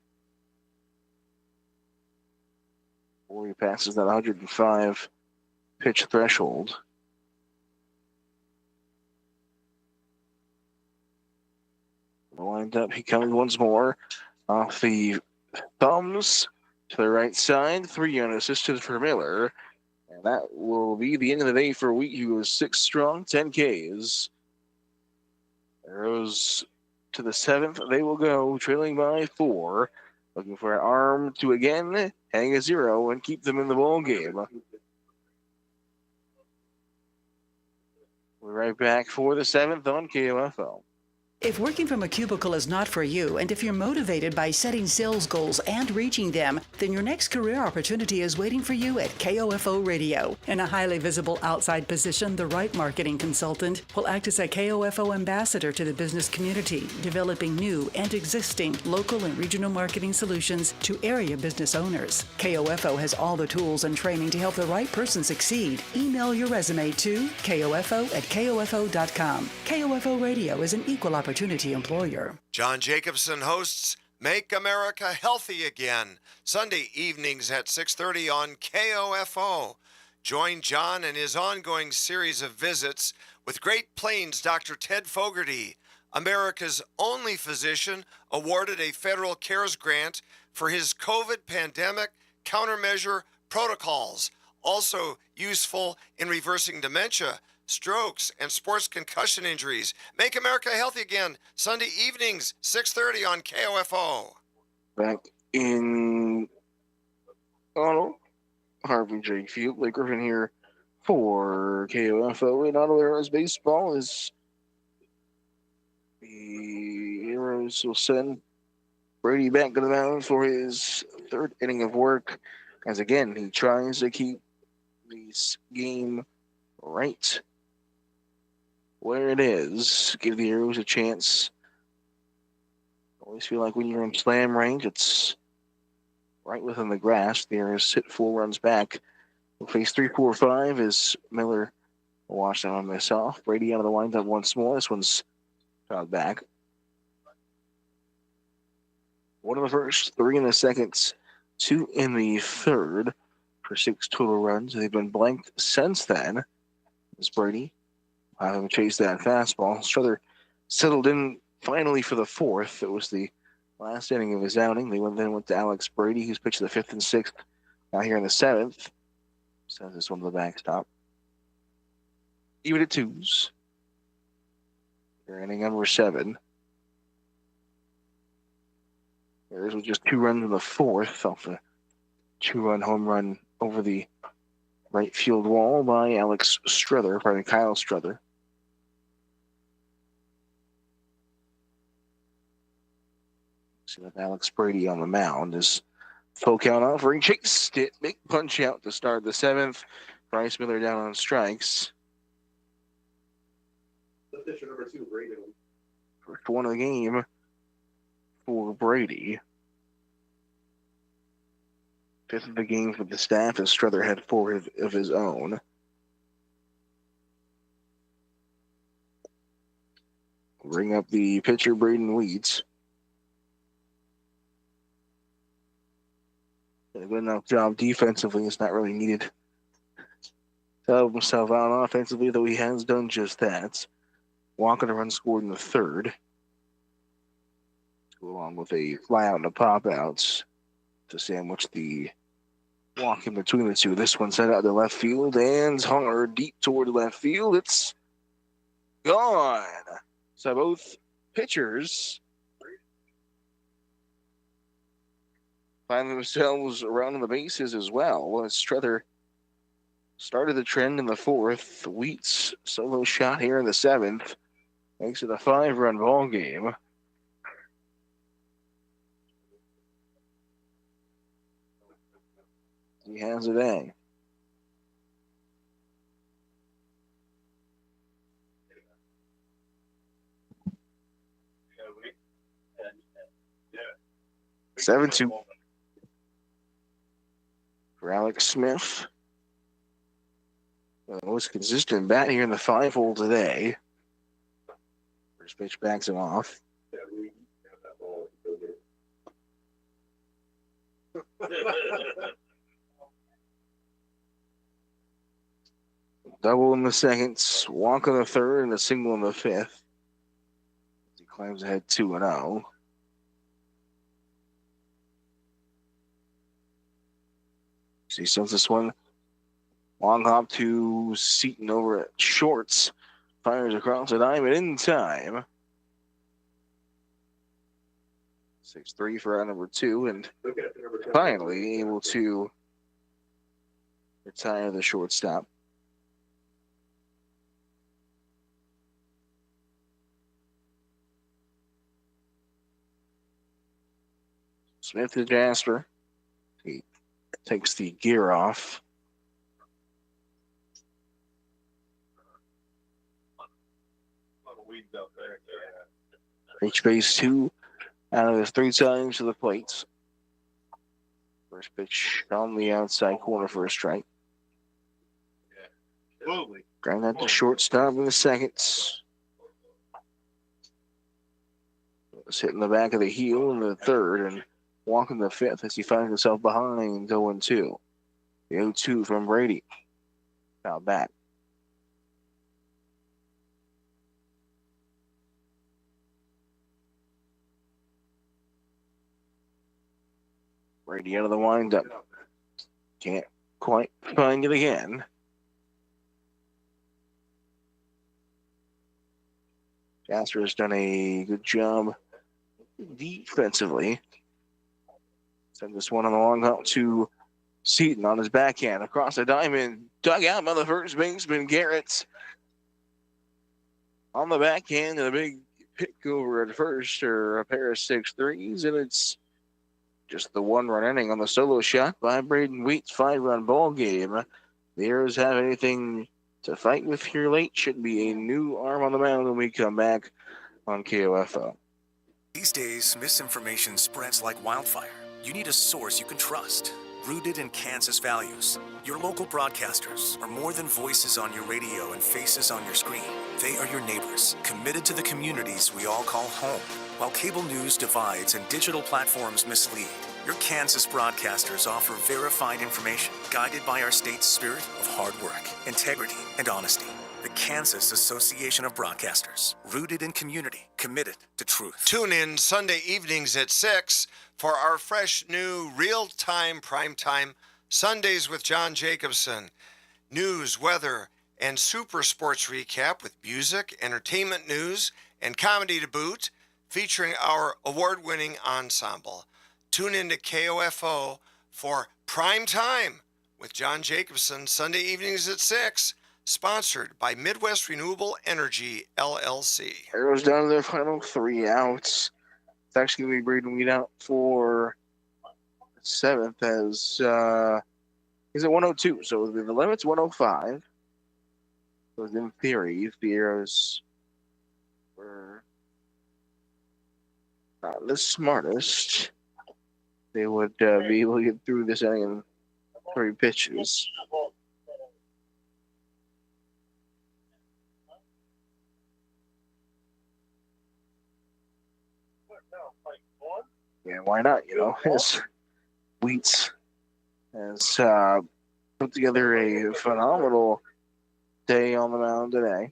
Before he passes that 105 pitch threshold. Lined up, he comes once more off the thumbs to the right side. 3 unassisted for Miller. And that will be the end of the day for Wheat, who was 6 strong, 10 Ks. Arrows to the 7th. They will go trailing by 4. Looking for an arm to again hang a 0 and keep them in the ball game. We're right back for the 7th on KOFO. If working from a cubicle is not for you, and if you're motivated by setting sales goals and reaching them, then your next career opportunity is waiting for you at KOFO Radio. In a highly visible outside position, the right marketing consultant will act as a KOFO ambassador to the business community, developing new and existing local and regional marketing solutions to area business owners. KOFO has all the tools and training to help the right person succeed. Email your resume to kofo@kofo.com. KOFO Radio is an equal opportunity employer. John Jacobson hosts Make America Healthy Again, Sunday evenings at 6:30 on KOFO. Join John in his ongoing series of visits with Great Plains Dr. Ted Fogarty, America's only physician awarded a federal CARES grant for his COVID pandemic countermeasure protocols. Also useful in reversing dementia, strokes, and sports concussion injuries. Make America Healthy Again, Sunday evenings, 6:30 on KOFO. Back in Ottawa, Harvey J. Field, Blake Griffin here for KOFO. In Ottawa Arrows baseball is the Arrows will send Brady back to the mound for his third inning of work, as again he tries to keep this game right where it is. Give the Arrows a chance. Always feel like when you're in slam range, it's right within the grasp. The Arrows hit 4 runs back. We'll face 3, 4, 5 as Miller washed out on this off. Brady out of the windup once more. This one's fouled back. 1 in the first, 3 in the second, 2 in the third for 6 total runs. They've been blanked since then. As Brady having chased that fastball. Strother settled in finally for the fourth. It was the last inning of his outing. They went to Alex Brady, who's pitched the 5th and 6th. Now here in the 7th. Sends this one to the backstop. Even at 2s. They're inning number 7. There's just 2 runs in the 4th off a 2-run home run over the right field wall by Kyle Strother. See with Alex Brady on the mound as full count offering, chased it, big punch out to start the 7th. Bryce Miller down on strikes. Pitcher number 2, Brady. First one of the game for Brady. 5th of the game for the staff as Strother had 4 of his own. Bring up the pitcher, Braden Weeds. Did a good enough job defensively. It's not really needed to help himself out offensively, though he has done just that. Walk and a run scored in the 3rd. Along with a fly out and a pop out to sandwich the walk in between the two. This one sent out to left field and hard deep toward left field. It's gone. So both pitchers find themselves around the bases as well. As Strother started the trend in the 4th. Wheats solo shot here in the 7th. Makes it a 5-run ball game. He has it A. Seven two for Alex Smith. The most consistent bat here in the 5-hole today. First pitch backs him off. Double in the 2nd, walk in the 3rd, and a single in the 5th. He climbs ahead 2-0. He sends this one. Long hop to Seaton over at shorts. Fires across the diamond in time. 6-3 for out number 2, and finally able to retire the shortstop. Smith to Jasper. He takes the gear off. Reach base 2 out of his 3 times to the plates. First pitch on the outside corner for a strike. Garnett to shortstop in the 2nd. It's hitting the back of the heel in the 3rd and walking the 5th as he finds himself behind 0-2. The 0-2 from Brady. Now back. Brady out of the windup. Can't quite find it again. Jasper has done a good job defensively. Send this one on the long out to Seaton on his backhand. Across the diamond, dug out by the first baseman, Garrett. On the backhand, and a big pick over at first, or a pair of 6-3s, and it's just the one-run inning on the solo shot by Braden Wheat's 5-run ball game. The Arrows have anything to fight with here late. Should be a new arm on the mound when we come back on KOFO. These days, misinformation spreads like wildfire. You need a source you can trust, rooted in Kansas values. Your local broadcasters are more than voices on your radio and faces on your screen. They are your neighbors, committed to the communities we all call home. While cable news divides and digital platforms mislead, your Kansas broadcasters offer verified information, guided by our state's spirit of hard work, integrity, and honesty. The Kansas Association of Broadcasters, rooted in community, committed to truth. Tune in Sunday evenings at 6 for our fresh new real-time primetime Sundays with John Jacobson. News, weather, and super sports recap with music, entertainment news, and comedy to boot, featuring our award-winning ensemble. Tune in to KOFO for Prime Time with John Jacobson, Sunday evenings at 6, sponsored by Midwest Renewable Energy, LLC. Arrows down to their final 3 outs. It's actually going to be Braden Wheat out for the 7th as he's at 102. So the limit's 105. So in theory, if the Arrows were not the smartest, they would be able to get through this inning in 3 pitches. Yeah, why not? You know, as Wheats has put together a phenomenal day on the mound today.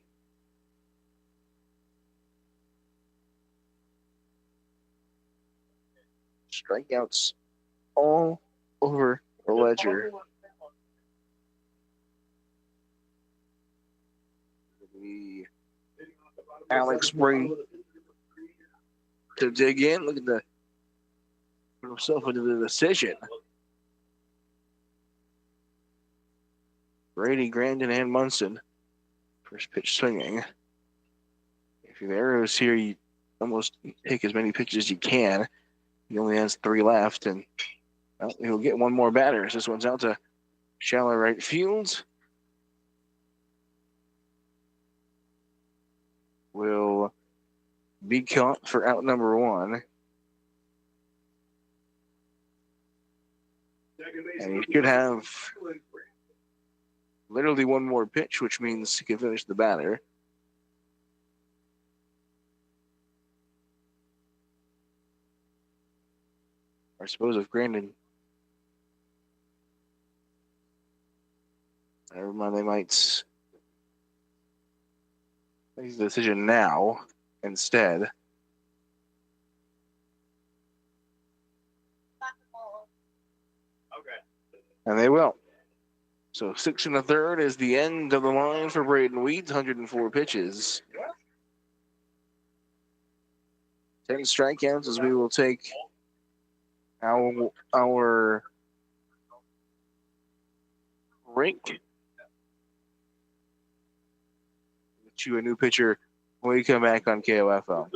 Strikeouts all over the ledger. Alex Brady to dig in. Look at the put himself into the decision. Brady, Grandin, and Munson. First pitch swinging. If you're the Arrows here, you almost take as many pitches as you can. He only has 3 left, and well, he'll get one more batter. This one's out to shallow right field. Will be caught for out number 1. And he should have literally one more pitch, which means he can finish the batter. I suppose if Grandin, never mind, they might make the decision now instead. And they will. So 6 1/3 is the end of the line for Braden Weeds, 104 pitches. 10 strikeouts as we will take our break. Get you a new pitcher when we come back on KOFO.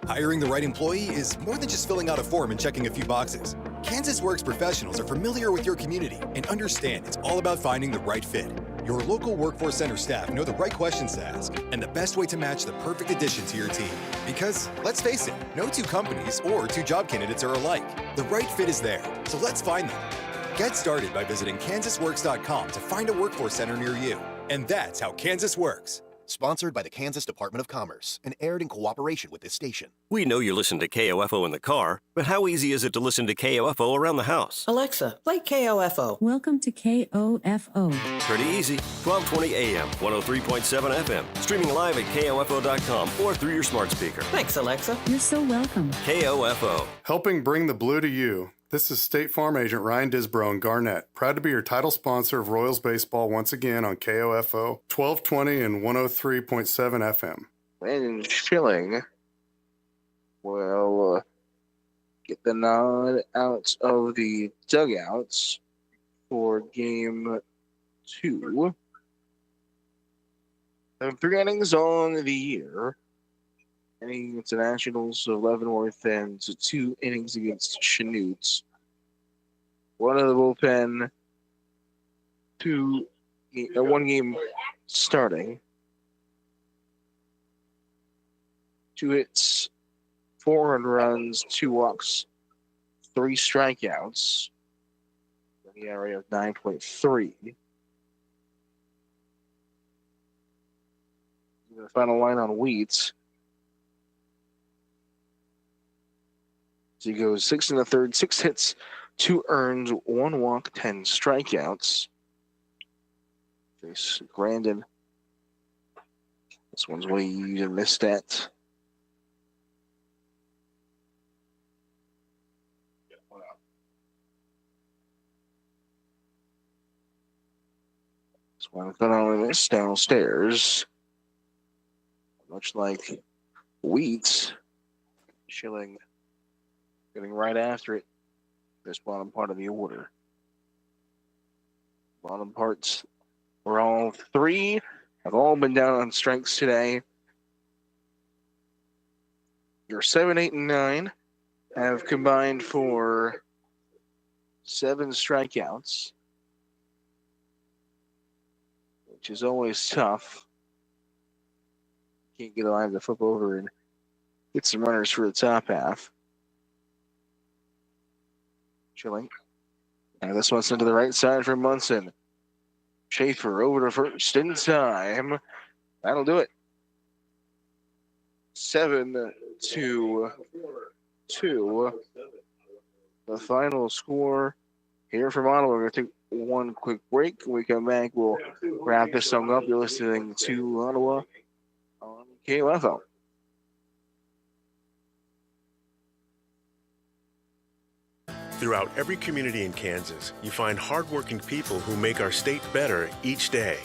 Hiring the right employee is more than just filling out a form and checking a few boxes. Kansas Works professionals are familiar with your community and understand it's all about finding the right fit. Your local Workforce Center staff know the right questions to ask and the best way to match the perfect addition to your team. Because, let's face it, no 2 companies or 2 job candidates are alike. The right fit is there, so let's find them. Get started by visiting kansasworks.com to find a Workforce Center near you. And that's how Kansas works. Sponsored by the Kansas Department of Commerce and aired in cooperation with this station. We know you listen to KOFO in the car, but how easy is it to listen to KOFO around the house? Alexa, play KOFO. Welcome to KOFO. Pretty easy. 1220 AM, 103.7 FM. Streaming live at KOFO.com or through your smart speaker. Thanks, Alexa. You're so welcome. KOFO. Helping bring the blue to you. This is State Farm Agent Ryan Disbro in Garnett, proud to be your title sponsor of Royals baseball once again on KOFO 1220 and 103.7 FM. Brandon Schilling will get the nod out of the dugouts for game 2. 3 innings on the year. Inning against the Nationals of Leavenworth and 2 innings against Chanutes. 1 of the bullpen, 1 game starting. 2 hits, 4 earned runs, 2 walks, 3 strikeouts. The ERA of 9.3. The final line on Wheats. So he goes 6 1/3, 6 hits, 2 earned, 1 walk, 10 strikeouts. Face Grandin. This one's way you missed that. This one got on this downstairs. Much like Wheats, Schilling getting right after it. This bottom part of the order. Bottom parts were all 3, have all been down on strikes today. Your 7, 8, and 9 have combined for 7 strikeouts, which is always tough. Can't get a line to flip over and get some runners for the top half. Schilling. And this one's into the right side for Munson. Schaefer over to first in time. That'll do it. 7-2. The final score here from Ottawa. We're going to take one quick break. When we come back, we'll wrap this song up. You're listening to Ottawa on KOFO. Throughout every community in Kansas, you find hardworking people who make our state better each day.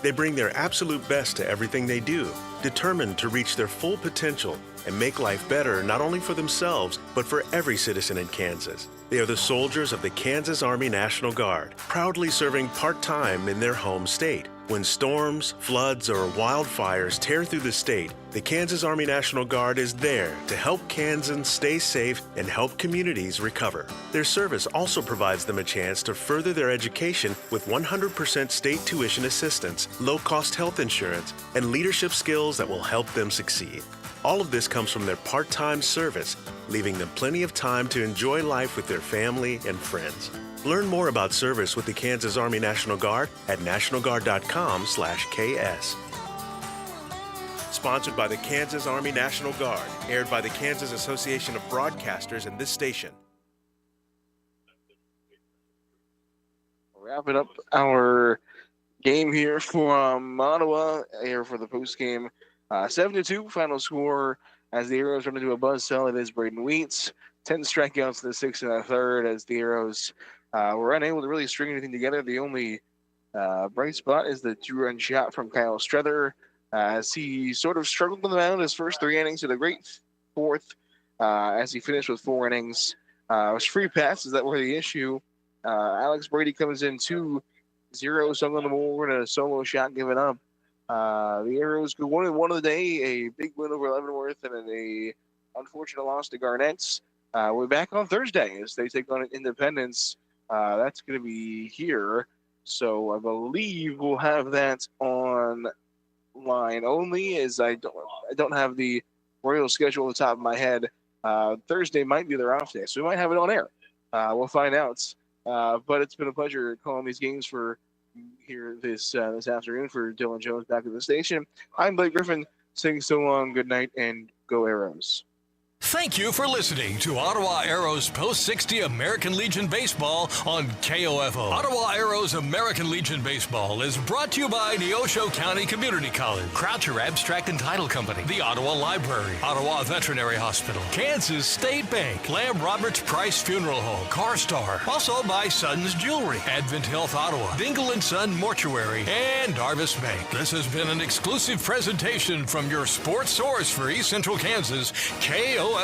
They bring their absolute best to everything they do, determined to reach their full potential and make life better not only for themselves, but for every citizen in Kansas. They are the soldiers of the Kansas Army National Guard, proudly serving part-time in their home state. When storms, floods, or wildfires tear through the state, the Kansas Army National Guard is there to help Kansans stay safe and help communities recover. Their service also provides them a chance to further their education with 100% state tuition assistance, low-cost health insurance, and leadership skills that will help them succeed. All of this comes from their part-time service, leaving them plenty of time to enjoy life with their family and friends. Learn more about service with the Kansas Army National Guard at nationalguard.com/KS. Sponsored by the Kansas Army National Guard, aired by the Kansas Association of Broadcasters and this station. Wrapping up our game here from Ottawa here for the postgame. 7-2 final score as the Arrows run into a buzzsaw. It is Braden Wheats. 10 strikeouts in the 6 1/3 as the Arrows were unable to really string anything together. The only bright spot is the 2-run shot from Kyle Struther as he sort of struggled on the mound his first 3 innings with a great 4th as he finished with 4 innings. It was free passes that were the issue. Alex Brady comes in 2-0, sung on the board, and a solo shot given up. The Arrows go 1-1 of the day, a big win over Leavenworth, and a unfortunate loss to Garnett's. We're back on Thursday as they take on Independence. That's going to be here, so I believe we'll have that on line only. As I don't have the Royals schedule on the top of my head. Thursday might be their off day, so we might have it on air. We'll find out. But it's been a pleasure calling these games for here this afternoon for Dylan Jones back at the station. I'm Blake Griffin saying so long, good night, and go Arrows. Thank you for listening to Ottawa Arrows Post 60 American Legion Baseball on KOFO. Ottawa Arrows American Legion Baseball is brought to you by Neosho County Community College, Croucher Abstract and Title Company, the Ottawa Library, Ottawa Veterinary Hospital, Kansas State Bank, Lamb Roberts Price Funeral Home, CarStar, also by Sons Jewelry, Advent Health Ottawa, Dingle & Son Mortuary, and Arvis Bank. This has been an exclusive presentation from your sports source for East Central Kansas, KOFO.